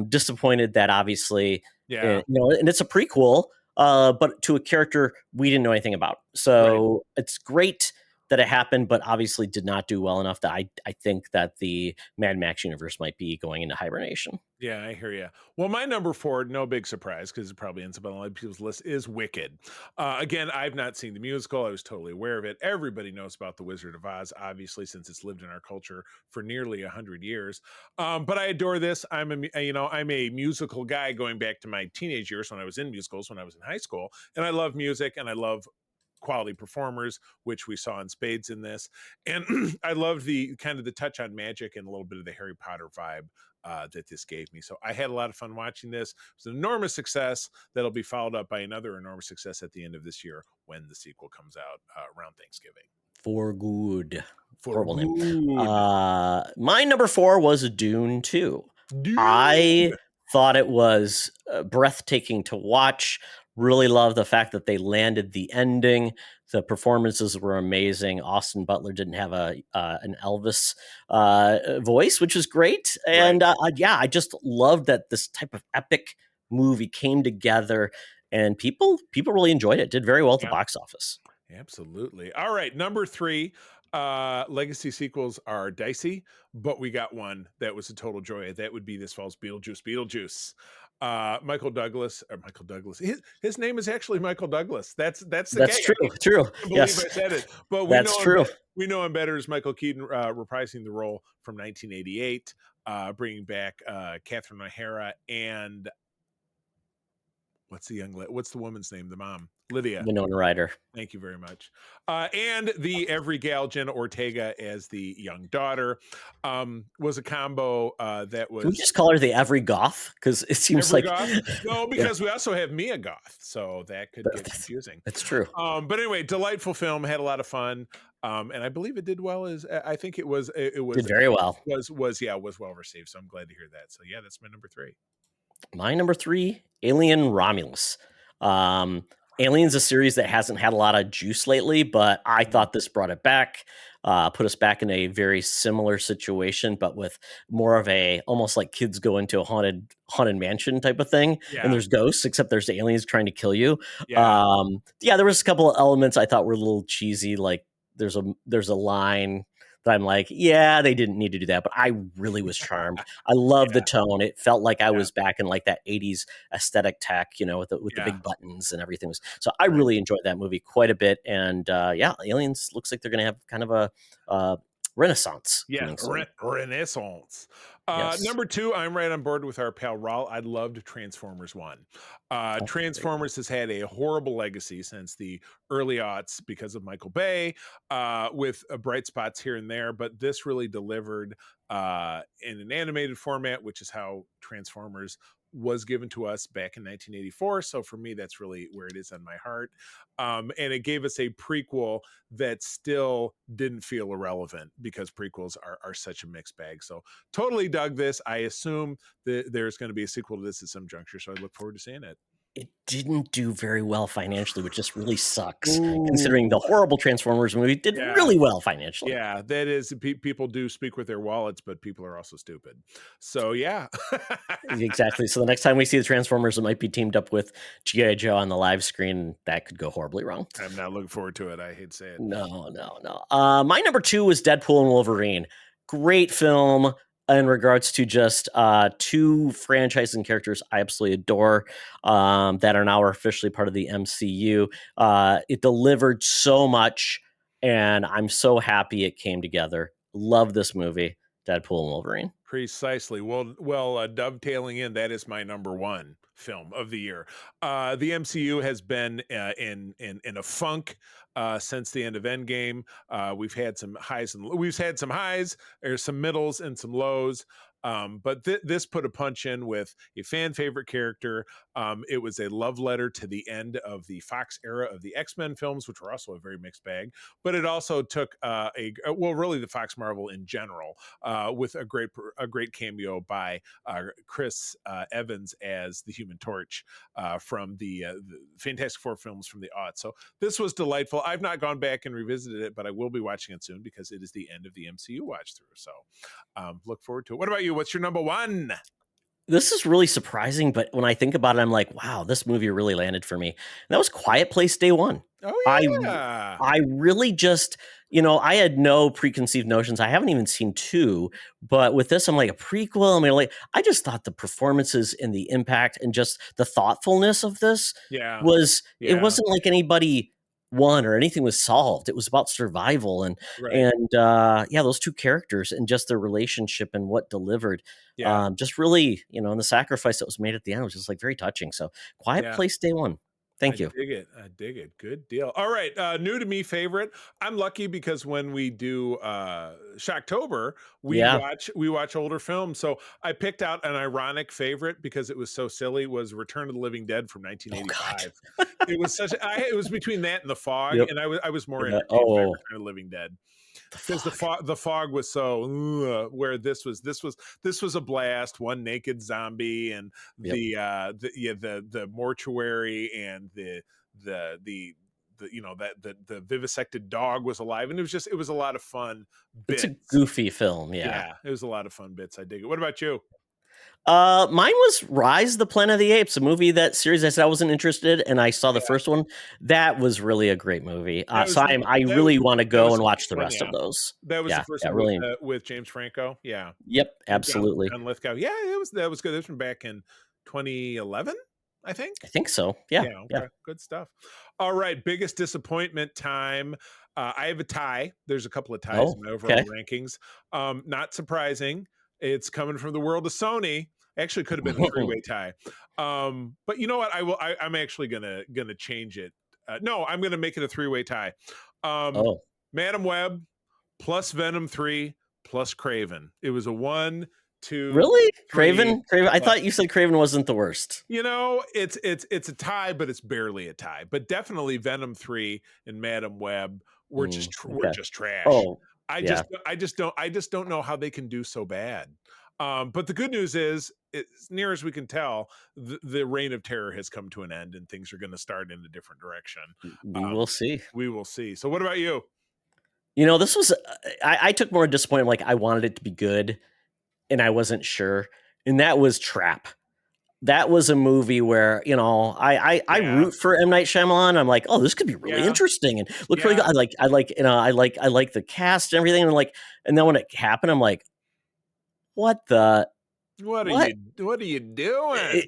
Disappointed that obviously, Yeah. and it's a prequel, but to a character we didn't know anything about. So it's great that it happened, but obviously did not do well enough that I think that the Mad Max universe might be going into hibernation. Yeah, I hear you. Well, my number 4, no big surprise because it probably ends up on a lot of people's list, is Wicked. Again, I've not seen the musical. I was totally aware of it. Everybody knows about The Wizard of Oz, obviously, since it's lived in our culture for nearly 100 years. But I adore this. I'm a musical guy going back to my teenage years when I was in musicals, when I was in high school, and I love music and I love quality performers, which we saw in spades in this. And I loved the kind of the touch on magic and a little bit of the Harry Potter vibe that this gave me. So I had a lot of fun watching this. It was an enormous success that'll be followed up by another enormous success at the end of this year when the sequel comes out around Thanksgiving. For good. For Horrible name. good. My number 4 was Dune 2. Dude. I thought it was breathtaking to watch. Really love the fact that they landed the ending. The performances were amazing. Austin Butler didn't have an Elvis voice, which was great. And I just loved that this type of epic movie came together, and people really enjoyed it. Did very well at the box office. Absolutely. All right, number 3. Legacy sequels are dicey, but we got one that was a total joy. That would be this fall's Beetlejuice. Michael Douglas. His name is actually Michael Douglas. That's true. True. I believe Yes, I said it. But that's true. We know him better as Michael Keaton reprising the role from 1988, bringing back Catherine O'Hara and what's the woman's name? The mom, Lydia. Winona Ryder. Thank you very much. And the every gal Jenna Ortega as the young daughter was a combo that was. Can we just call her the every goth? Because it seems every like goth? No, because we also have Mia Goth, so that could get confusing. That's true. But anyway, delightful film, had a lot of fun, and I believe it did well. I think it was Did very well. Was well received. So I'm glad to hear that. So yeah, that's my number 3. My number 3, Alien Romulus. Alien's a series that hasn't had a lot of juice lately, but I thought this brought it back, put us back in a very similar situation, but with more of a almost like kids go into a haunted mansion type of thing. Yeah. And there's ghosts, except there's aliens trying to kill you. Yeah. There was a couple of elements I thought were a little cheesy. Like there's a line that I'm like, yeah, they didn't need to do that, but I really was charmed. I love the tone. It felt like I was back in like that 80s aesthetic tech, with the big buttons and everything. So I really enjoyed that movie quite a bit. And Aliens looks like they're going to have kind of a renaissance. Yeah, renaissance. Yes. Number 2, I'm right on board with our pal Raul. I loved Transformers 1. Transformers has had a horrible legacy since the early aughts because of Michael Bay, with bright spots here and there, but this really delivered in an animated format, which is how Transformers was given to us back in 1984. So for me, that's really where it is on my heart. And it gave us a prequel that still didn't feel irrelevant because prequels are such a mixed bag. So totally dug this. I assume that there's going to be a sequel to this at some juncture. So I look forward to seeing it. It didn't do very well financially, which just really sucks. Considering the horrible Transformers movie did really well financially. Yeah, that is, people do speak with their wallets, but people are also stupid. So yeah. Exactly. So the next time we see the Transformers, it might be teamed up with G.I. Joe on the live screen. That could go horribly wrong. I'm not looking forward to it. I hate to say it. No. My number 2 was Deadpool and Wolverine. Great film. in regards to just two franchising characters I absolutely adore that are now officially part of the MCU. It delivered so much, and I'm so happy it came together. Love this movie, Deadpool and Wolverine. Precisely. Well, dovetailing in, that is my number one film of the year. The MCU has been in a funk since the end of Endgame. We've had some highs there's some middles and some lows. But this put a punch in with a fan favorite character. It was a love letter to the end of the Fox era of the X-Men films, which were also a very mixed bag. But it also took really the Fox Marvel in general, with a great cameo by Chris Evans as the Human Torch from the Fantastic Four films from the aughts. So this was delightful. I've not gone back and revisited it, but I will be watching it soon because it is the end of the MCU watch through. So look forward to it. What about you? What's your number one? This is really surprising, but when I think about it, I'm like, wow, this movie really landed for me. And that was Quiet Place Day One. Oh yeah. I really just, I had no preconceived notions. I haven't even seen two, but with this, I'm like a prequel. I mean, I just thought the performances and the impact and just the thoughtfulness of this Yeah. it wasn't like anybody won or anything was solved. It was about survival and Right. those two characters and just their relationship and what delivered. Yeah. Just really, and the sacrifice that was made at the end was just like very touching. So Quiet Place Day One. Thank you. I dig it. Good deal. All right. New to me favorite. I'm lucky because when we do Shocktober, we watch older films. So I picked out an ironic favorite because it was so silly, was Return of the Living Dead from 1985. It was it was between that and The Fog, and I was more entertained by Return of the Living Dead. Because the fog was so where this was a blast. One naked zombie and the mortuary and the vivisected dog was alive, and it was a lot of fun bits. It's a goofy film, yeah, it was a lot of fun bits. I dig it. What about you? Mine was Rise of the Planet of the Apes, a movie series I said I wasn't interested, and I saw the first one. That was really a great movie. So I really want to go and watch the rest of those. That was the first one really, with James Franco. Yeah. Yep. Absolutely. John Lithgow. Yeah, that was good. This one back in 2011, I think. I think so. Yeah. Okay. Good stuff. All right. Biggest disappointment time. I have a tie. There's a couple of ties in my overall rankings. Not surprising. It's coming from the world of Sony. Actually, could have been a three-way tie. But you know what? I'm actually gonna change it. No, I'm gonna make it a three-way tie. Madam Web plus Venom 3 plus Craven. It was a 1, 2. Really? Craven? I thought you said Craven wasn't the worst. It's a tie, but it's barely a tie. But definitely Venom 3 and Madam Web were just trash. I just don't know how they can do so bad. But the good news is, as near as we can tell, the reign of terror has come to an end, and things are going to start in a different direction. We will see. We will see. So, what about you? This was I took more disappointment. Like I wanted it to be good, and I wasn't sure. And that was Trap. That was a movie where I root for M. Night Shyamalan. I'm like, oh, this could be really interesting and look really good. I like the cast and everything. And then when it happened, I'm like, what are you doing?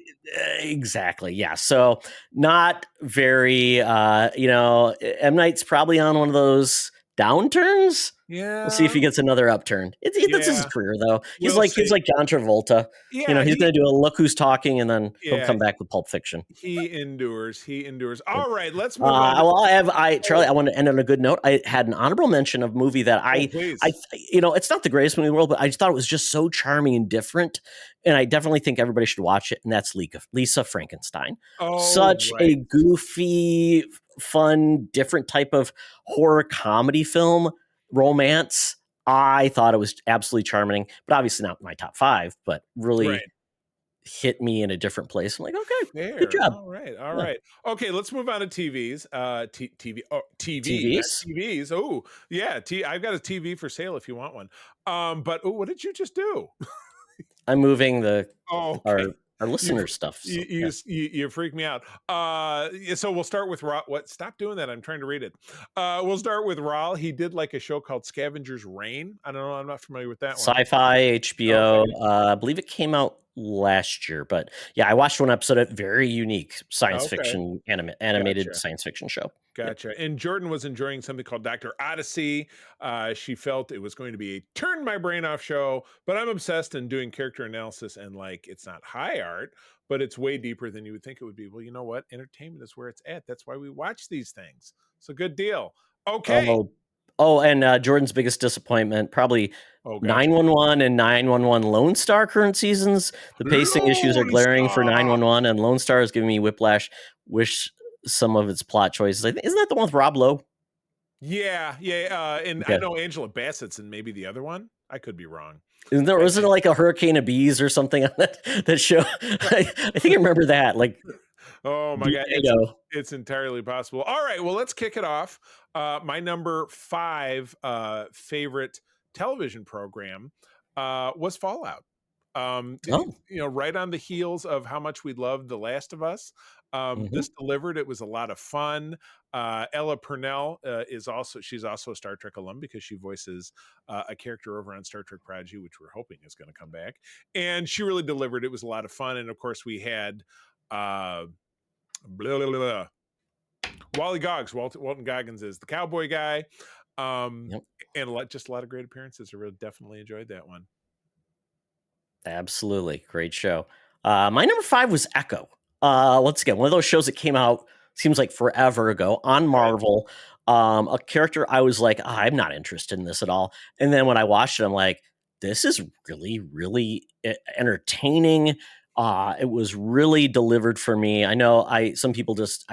Exactly. Yeah. So not very, M. Night's probably on one of those downturns. Yeah. We'll see if he gets another upturn. That's his career, though. He's like John Travolta. Yeah, he's going to do a Look Who's Talking, and then he'll come back with Pulp Fiction. He endures. All right, let's move on. Charlie, I want to end on a good note. I had an honorable mention of a movie that it's not the greatest movie in the world, but I just thought it was just so charming and different, and I definitely think everybody should watch it. And that's Lisa Frankenstein. A goofy, fun, different type of horror comedy film. Romance. I thought it was absolutely charming, but obviously not my top 5, but really hit me in a different place. I'm like, okay, good job. All right. Okay, let's move on to TVs. TVs. Oh, yeah. I've got a TV for sale if you want one. But what did you just do? I'm moving our listener stuff. So, You freak me out. So we'll start with Raul. What? Stop doing that. I'm trying to read it. We'll start with Raul. He did like a show called Scavenger's Reign. I don't know. I'm not familiar with that one. Sci-fi, HBO. Okay. I believe it came out last year, but yeah, I watched one episode of very unique science Okay. fiction animated Gotcha. science fiction show. Gotcha. And Jordan was enjoying something called Dr. Odyssey. She felt it was going to be a turn my brain off show, but I'm obsessed in doing character analysis and like it's not high art, but it's way deeper than you would think it would be. Well, you know what? Entertainment is where it's at. That's why we watch these things. So good deal. Okay. And Jordan's biggest disappointment, probably Oh, gotcha. 911 and 911 Lone Star current seasons. The pacing issues are Lone glaring for Star! 911, and Lone Star is giving me whiplash. Wish some of its plot choices. Isn't that the one with Rob Lowe? Yeah. And Okay. I know Angela Bassett's in maybe the other one. I could be wrong. Wasn't it like a hurricane of bees or something on that show? I think I remember that. Like, oh my God. Diego. It's entirely possible. All right. Well, let's kick it off. My number 5 favorite television program was Fallout. Right on the heels of how much we loved The Last of Us. This delivered. It was a lot of fun. Ella Purnell she's also a Star Trek alum because she voices a character over on Star Trek Prodigy, which we're hoping is going to come back. And she really delivered. It was a lot of fun. And of course, we had Wally Goggs. Walton Goggins is the cowboy guy. And just a lot of great appearances. I really definitely enjoyed that one. Absolutely. Great show. My number 5 was Echo. Once again, one of those shows that came out seems like forever ago on Marvel. A character I was like, I'm not interested in this at all. And then when I watched it, I'm like, this is really, really entertaining. It was really delivered for me. I know some people just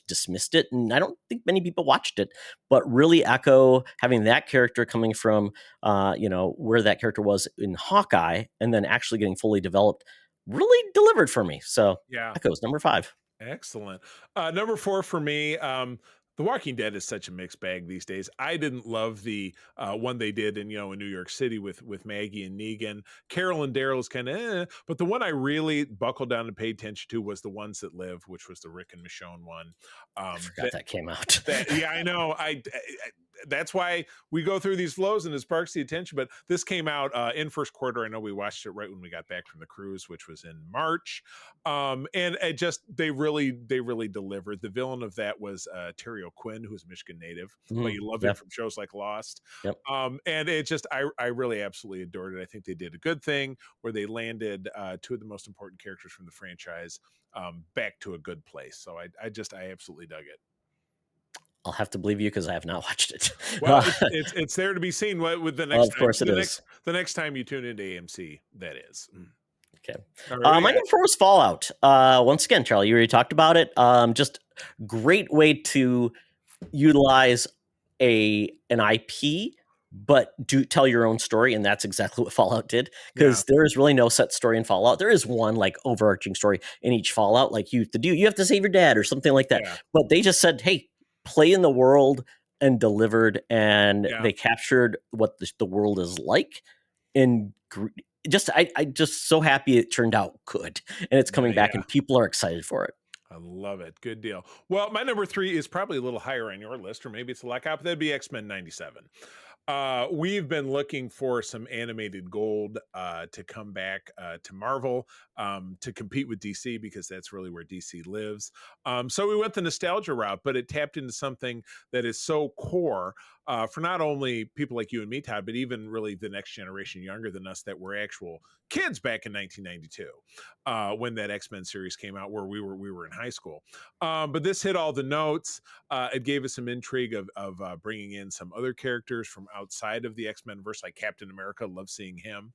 dismissed it, and I don't think many people watched it. But really, Echo, having that character coming from, where that character was in Hawkeye, and then actually getting fully developed, really delivered for me. So yeah, Echo's number 5. Excellent. Number 4 for me. The Walking Dead is such a mixed bag these days. I didn't love the one they did in New York City with Maggie and Negan. Carol and Daryl is kind of, but the one I really buckled down and paid attention to was The Ones That Live, which was the Rick and Michonne one. I forgot that came out. Yeah, I know. That's why we go through these flows and it sparks the attention. But this came out in first quarter. I know we watched it right when we got back from the cruise, which was in March. And it just they really delivered. The villain of that was Terry O'Quinn, who's a Michigan native, but you love him from shows like Lost. Yep. And it just I really absolutely adored it. I think they did a good thing where they landed 2 of the most important characters from the franchise back to a good place. So I absolutely dug it. I'll have to believe you because I have not watched it. Well, it's there to be seen. With the next, of course, it is. The next time you tune into AMC, that is. Okay. Right, my number 4 was Fallout. Once again, Charlie, you already talked about it. Just great way to utilize an IP, but do tell your own story, and that's exactly what Fallout did. Because there is really no set story in Fallout. There is one like overarching story in each Fallout, like you have to save your dad or something like that. Yeah. But they just said, hey, play in the world, and delivered, and they captured what the world is like, and I just so happy it turned out good, and it's coming back, and people are excited for it. I love it. Good deal. Well, my number 3 is probably a little higher on your list, or maybe it's a lockout, but that'd be X-Men 97. We've been looking for some animated gold to come back to Marvel to compete with DC, because that's really where DC lives. So we went the nostalgia route, but it tapped into something that is so core for not only people like you and me, Todd, but even really the next generation younger than us that were actual kids back in 1992 when that X-Men series came out, where we were in high school. But this hit all the notes. It gave us some intrigue of bringing in some other characters from outside of the X-Men verse, like Captain America. Love seeing him.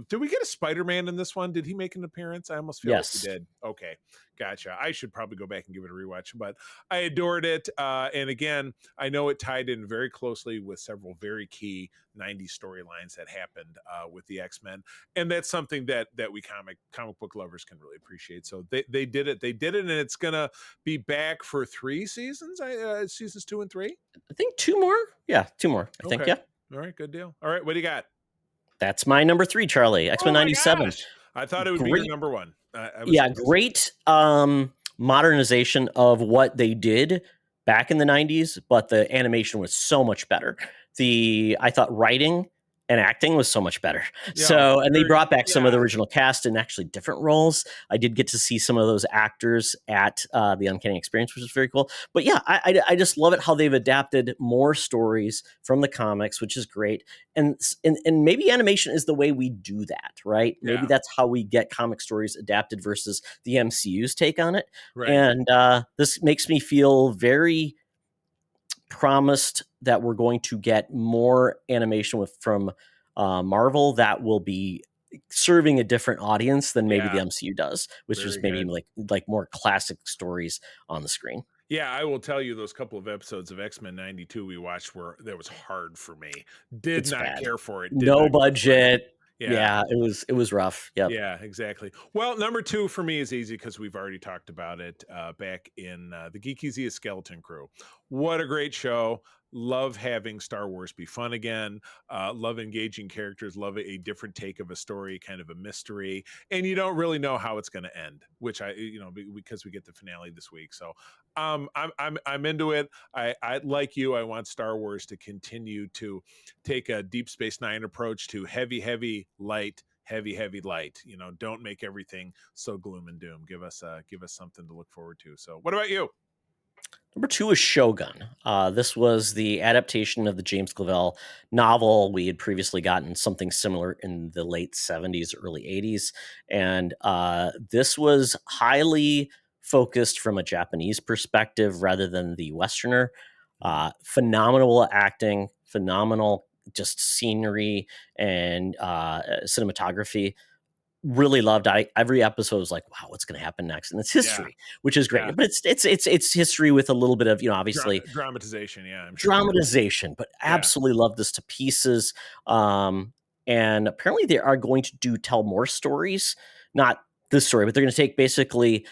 Did we get a Spider-Man in this one? Did he make an appearance? I almost feel like he did. Okay, gotcha. I should probably go back and give it a rewatch, but I adored it. And again, I know it tied in very closely with several very key 90s storylines that happened with the X-Men. And that's something that we comic book lovers can really appreciate. So they did it. They did it, and it's going to be back for 3 seasons, seasons 2 and 3. I think 2 more. Yeah, 2 more. I think, yeah. All right, good deal. All right, what do you got? That's my number 3, Charlie. X-Men 97. I thought it would be your Great. number one. I was Yeah, surprised. great modernization of what they did back in the 90s, but the animation was so much better. I thought writing and acting was so much better. Yeah, So, and they very- brought back some of the yeah. original cast in actually different roles. I did get to see some of those actors at the Uncanny Experience, which is very cool. But yeah, I just love it how they've adapted more stories from the comics, which is great. And maybe animation is the way we do that, right? Maybe Yeah. that's how we get comic stories adapted versus the MCU's take on it. Right. And this makes me feel very promised that we're going to get more animation from Marvel that will be serving a different audience than maybe the Yeah. MCU does, which Very is maybe good. like more classic stories on the screen. Yeah, I will tell you, those couple of episodes of X-Men 92 we watched that was hard for me. Did It's not bad. care for it. No budget. Yeah. Yeah, it was rough. Yep. Yeah, exactly. Well, number 2 for me is easy because we've already talked about it back in the Geek Easy Skeleton Crew. What a great show. Love having Star Wars be fun again. Love engaging characters. Love a different take of a story, kind of a mystery. And you don't really know how it's going to end, which because we get the finale this week. So I'm into it. I like you. I want Star Wars to continue to take a Deep Space Nine approach to heavy, light, heavy light. Don't make everything so gloom and doom. Give us something to look forward to. So what about you? Number 2 is Shogun. This was the adaptation of the James Clavell novel. We had previously gotten something similar in the late 70s, early 80s. And this was highly focused from a Japanese perspective rather than the Westerner. Phenomenal acting, phenomenal just scenery and cinematography. Really loved. Every episode was like, wow, what's going to happen next? And it's history, which is great. Yeah. But it's history with a little bit of obviously dramatization. Yeah, I'm sure. Dramatization. But absolutely love this to pieces. And apparently they are going to tell more stories. Not this story, but they're going to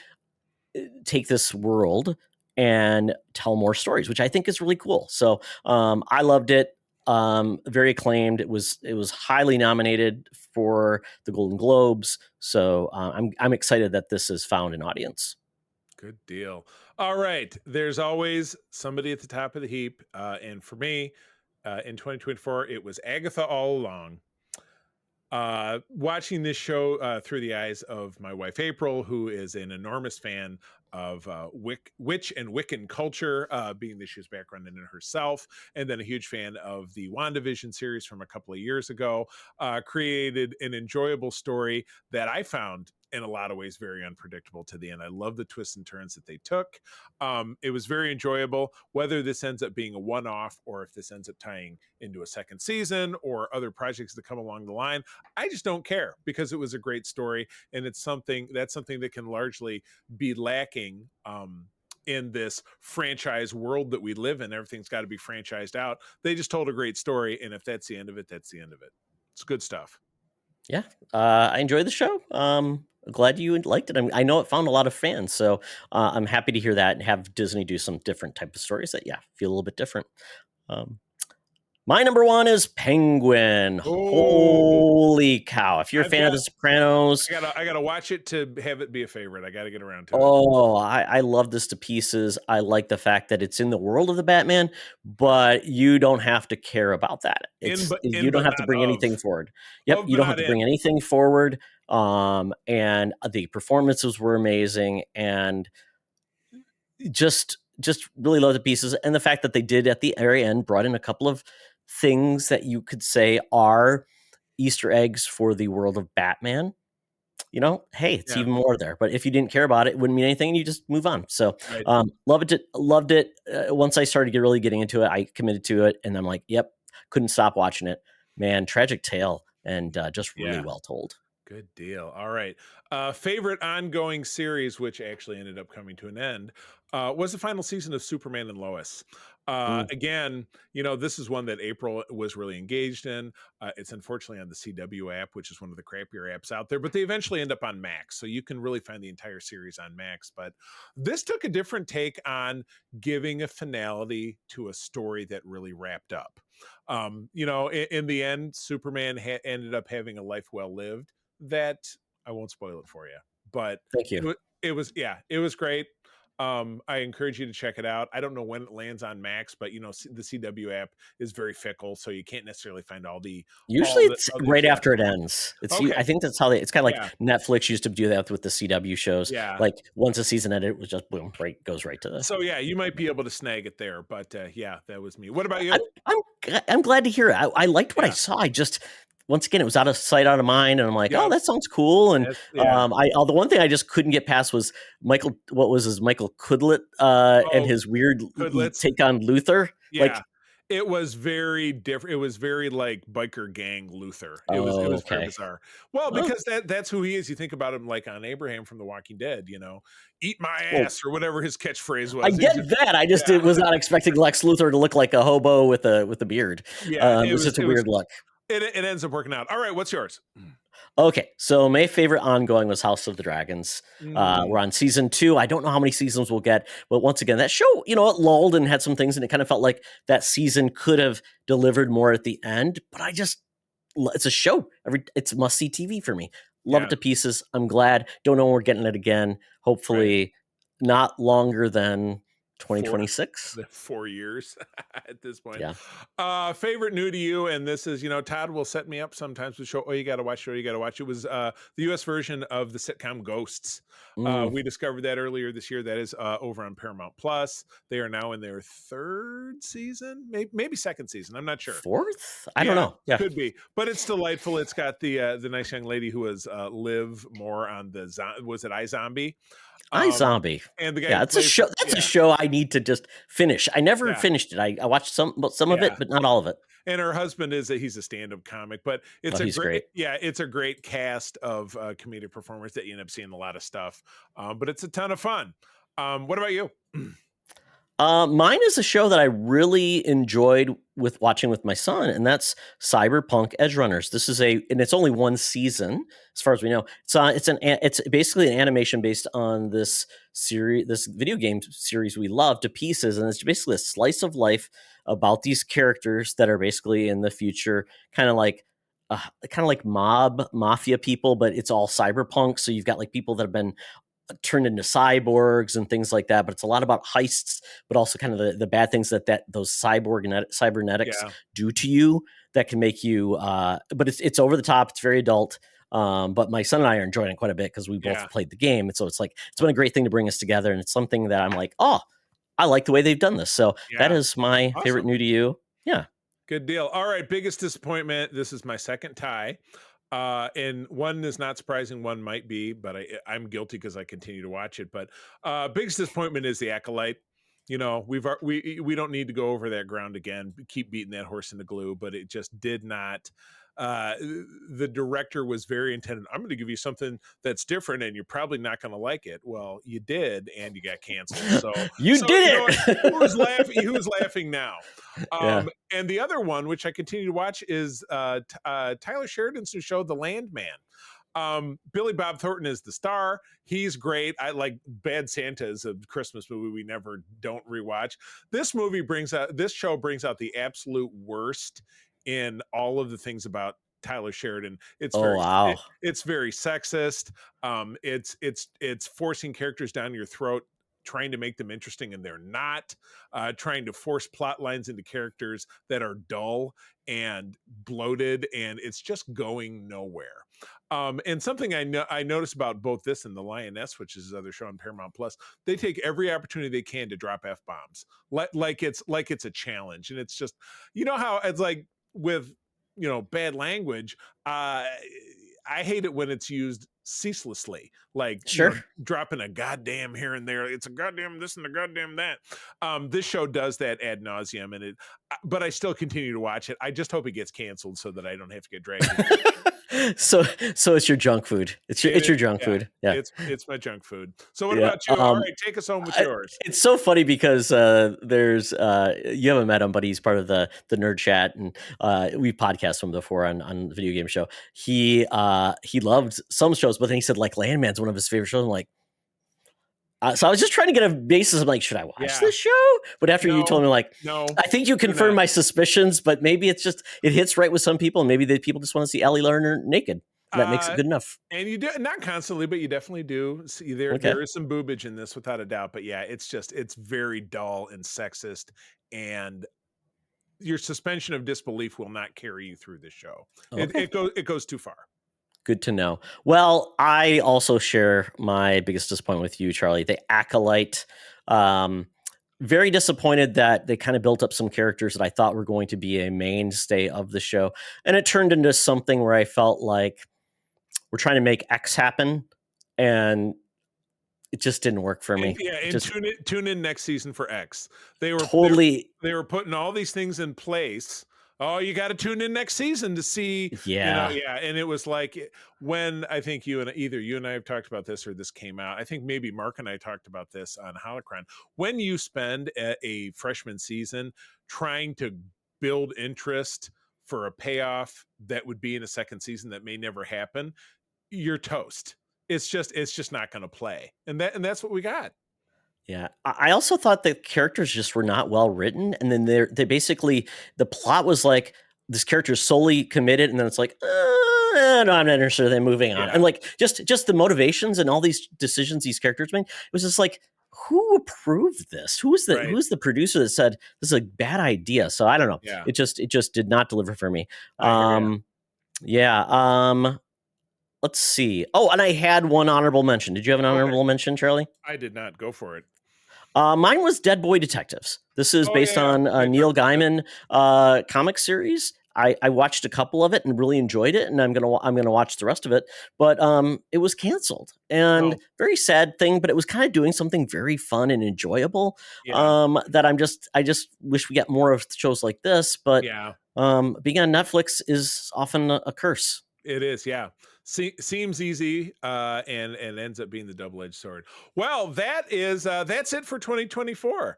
take this world and tell more stories, which I think is really cool. So I loved it. Very acclaimed. It was highly nominated for the Golden Globes. So I'm excited that this has found an audience. Good deal. All right. There's always somebody at the top of the heap. And for me, in 2024, it was Agatha all along. Watching this show through the eyes of my wife, April, who is an enormous fan of witch and Wiccan culture, being that she has background in it herself, and then a huge fan of the WandaVision series from a couple of years ago, created an enjoyable story that I found in a lot of ways very unpredictable to the end. I love the twists and turns that they took. It was very enjoyable. Whether this ends up being a one-off or if this ends up tying into a second season or other projects that come along the line, I just don't care, because it was a great story, and it's something that can largely be lacking in this franchise world that we live in. Everything's got to be franchised out. They just told a great story, and if that's the end of it, that's the end of it. It's good stuff. Yeah, I enjoyed the show. Glad you liked it. I know it found a lot of fans, so I'm happy to hear that and have Disney do some different type of stories that feel a little bit different. My number 1 is Penguin. Holy cow. If you're a fan of The Sopranos. I gotta watch it to have it be a favorite. I gotta get around to it. Oh, I love this to pieces. I like the fact that it's in the world of the Batman, but you don't have to care about that. You don't have to bring anything forward. Yep, you don't have to bring anything forward. And the performances were amazing, and just really love the pieces. And the fact that they did at the very end brought in a couple of things that you could say are Easter eggs for the world of Batman. Hey, it's even more there. But if you didn't care about it, it wouldn't mean anything, and you just move on. So loved it. Once I started really getting into it, I committed to it, and I'm like, yep, couldn't stop watching it. Man, tragic tale, and just really well told. Good deal. All right. Favorite ongoing series, which actually ended up coming to an end, was the final season of Superman and Lois. Again, this is one that April was really engaged in. It's unfortunately on the CW app, which is one of the crappier apps out there, but they eventually end up on Max. So you can really find the entire series on Max. But this took a different take on giving a finality to a story that really wrapped up. In the end, Superman ended up having a life well lived that I won't spoil it for you, but Thank you. it was great. I encourage you to check it out. I don't know when it lands on Max, but the CW app is very fickle, so you can't necessarily find all the. Usually it's right after it ends. Okay. I think that's how it's kind of like Yeah. Netflix used to do that with the CW shows. Yeah. Like once a season ended, it was just boom, right, goes right to the. So yeah, you might be able to snag it there, but yeah, that was me. What about you? I'm glad to hear it. I liked what I saw. I just once again it was out of sight, out of mind, and I'm like, oh, that sounds cool. And the one thing I just couldn't get past was Michael. What was his Michael Kudlet and his weird take on Luther? Yeah. Like, it was very different. It was very like biker gang Luther. It was very bizarre. Well, because that's who he is. You think about him like on Abraham from The Walking Dead, eat my ass or whatever his catchphrase was. I get that. I just was not expecting Lex Luthor to look like a hobo with a beard. Yeah, it was just a weird look. It ends up working out. All right, what's yours? Okay, so my favorite ongoing was House of the Dragons. We're on season 2. I don't know how many seasons we'll get, but once again, that show, it lulled and had some things, and it kind of felt like that season could have delivered more at the end. But it's a show. It's must-see TV for me. Love it to pieces. I'm glad. Don't know when we're getting it again. Hopefully, not longer than 2026. 4 years at this point. Yeah. Favorite new to you, and this is, Todd will set me up sometimes with show. Oh, you got to watch. It was the U.S. version of the sitcom Ghosts. We discovered that earlier this year. That is over on Paramount Plus. They are now in their 3rd season, maybe 2nd season. I'm not sure. 4th? I don't know. Yeah, could be. But it's delightful. It's got the nice young lady who was Liv Moore on the was it iZombie? iZombie. And the guy it's a show. That's a show I need to just finish. I never finished it. I watched some of it, but not all of it. And her husband he's a stand-up comic, but it's great. Yeah, it's a great cast of comedic performers that you end up seeing a lot of stuff. But it's a ton of fun. What about you? Mine is a show that I really enjoyed watching with my son, and that's Cyberpunk Edgerunners. This is and it's only 1 season, as far as we know. It's basically an animation based on this series, this video game series we love to pieces, and it's basically a slice of life about these characters that are basically in the future, kind of like mafia people, but it's all cyberpunk. So you've got like people that have been turned into cyborgs and things like that, but it's a lot about heists, but also kind of the bad things that those cybernetics do to you that can make you but it's over the top, it's very adult, but my son and I are enjoying it quite a bit because we both played the game, and so it's been a great thing to bring us together, and it's something that I'm like, oh, I like the way they've done this. So that is my favorite new to you. Yeah, good deal. All right, biggest disappointment. This is my second tie. And one is not surprising, one might be, but I'm guilty because I continue to watch it. But biggest disappointment is The Acolyte. We don't need to go over that ground again, keep beating that horse into glue, but it just did not. The director was very intended. I'm going to give you something that's different, and you're probably not going to like it. Well, you did, and you got canceled. So you did it. Who's laughing now? And the other one, which I continue to watch, is Tyler Sheridan's new show, The Landman. Billy Bob Thornton is the star. He's great. I like Bad Santa is a Christmas movie we don't rewatch. This show brings out the absolute worst in all of the things about Tyler Sheridan. It's very sexist. It's forcing characters down your throat, trying to make them interesting, and they're not, trying to force plot lines into characters that are dull and bloated, and it's just going nowhere. And something I noticed about both this and The Lioness, which is his other show on Paramount Plus, they take every opportunity they can to drop F-bombs, like it's a challenge. And it's just, how it's like with bad language, I hate it when it's used ceaselessly, like dropping a goddamn here and there. It's a goddamn this and a goddamn that. This show does that ad nauseum, and but I still continue to watch it. I just hope it gets canceled so that I don't have to get dragged. So it's your junk food. It's your junk food. Yeah, it's my junk food. So what about you? All right, take us home with yours. It's so funny because there's you haven't met him, but he's part of the nerd chat, and we podcasted him before on the video game show. He loved some shows, but then he said like Landman's one of his favorite shows. I'm like, so I was just trying to get a basis of like, should I watch this show? But after you told me, like, no, I think you confirmed my suspicions, but maybe it's just, it hits right with some people, and maybe people just want to see Ellie Lerner naked. That makes it good enough. And you do not constantly, but you definitely do see there. Okay. There is some boobage in this, without a doubt. But yeah, it's very dull and sexist, and your suspension of disbelief will not carry you through this show. Okay. It goes too far. Good to know. Well, I also share my biggest disappointment with you, Charlie. The Acolyte. Very disappointed that they kind of built up some characters that I thought were going to be a mainstay of the show. And it turned into something where I felt like we're trying to make X happen. And it just didn't work for me. Tune in next season for X. They were putting all these things in place. Oh, you got to tune in next season to see. Yeah. And it was like when I think either you and I have talked about this, or this came out. I think maybe Mark and I talked about this on Holocron. When you spend a freshman season trying to build interest for a payoff that would be in a second season that may never happen, you're toast. It's just not going to play, and that's what we got. Yeah, I also thought the characters just were not well written, and then they basically, the plot was like this character is solely committed, and then it's like, no, I'm not interested. Then moving on, and like just the motivations and all these decisions these characters made, it was just like, who approved this? Who's the producer that said this is a bad idea? So I don't know. Yeah. It just did not deliver for me. Let's see. Oh, and I had one honorable mention. Did you have an honorable mention, Charlie? I did not. Go for it. Mine was Dead Boy Detectives. This is based on a Neil Gaiman comic series. I watched a couple of it and really enjoyed it, and I'm gonna watch the rest of it. But it was canceled, and very sad thing. But it was kind of doing something very fun and enjoyable. That I just wish we got more of shows like this. But being on Netflix is often a curse. It is, yeah. Seems easy, and ends up being the double-edged sword. Well, that's it for 2024.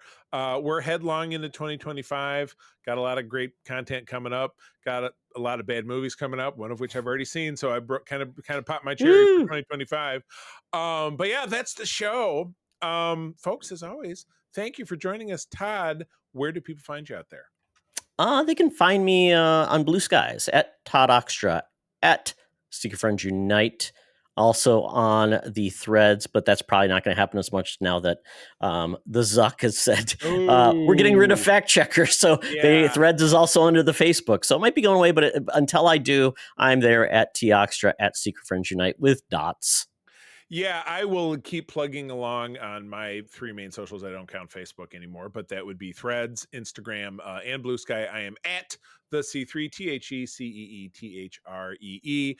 We're headlong into 2025. Got a lot of great content coming up. Got a lot of bad movies coming up, one of which I've already seen. So I kind of popped my cherry for 2025. But yeah, that's the show. Folks, as always, thank you for joining us. Todd, where do people find you out there? They can find me on Blue Skies at Todd Oxtra, at Secret Friends Unite, also on the Threads, but that's probably not going to happen as much now that the Zuck has said we're getting rid of fact checkers. So Threads is also under the Facebook. So it might be going away, but until I do, I'm there at T Oxtra at Secret Friends Unite with dots. Yeah, I will keep plugging along on my three main socials. I don't count Facebook anymore, but that would be Threads, Instagram, and Blue Sky. I am at the C3, TheCeeThree.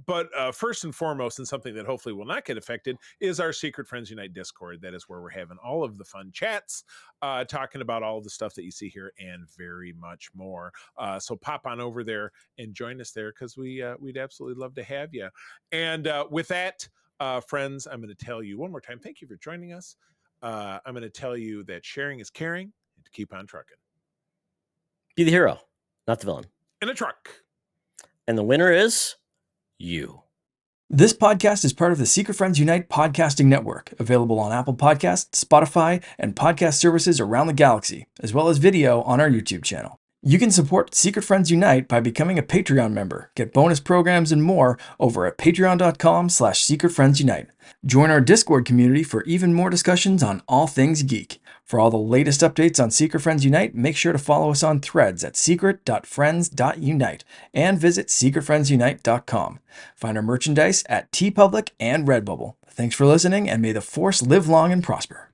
But first and foremost, and something that hopefully will not get affected, is our Secret Friends Unite Discord. That is where we're having all of the fun chats, talking about all of the stuff that you see here and very much more. So pop on over there and join us there, because we'd absolutely love to have you. And with that, friends, I'm going to tell you one more time, thank you for joining us. I'm going to tell you that sharing is caring, and to keep on trucking. Be the hero, not the villain. In a truck. And the winner is you. This podcast is part of the Secret Friends Unite podcasting network, available on Apple Podcasts, Spotify, and podcast services around the galaxy, as well as video on our YouTube channel. You can support Secret Friends Unite by becoming a Patreon member, get bonus programs and more over at patreon.com/secretfriendsunite. Join our Discord community for even more discussions on all things geek. For all the latest updates on Secret Friends Unite, make sure to follow us on Threads at secret.friends.unite and visit secretfriendsunite.com. Find our merchandise at TeePublic and Redbubble. Thanks for listening, and may the Force live long and prosper.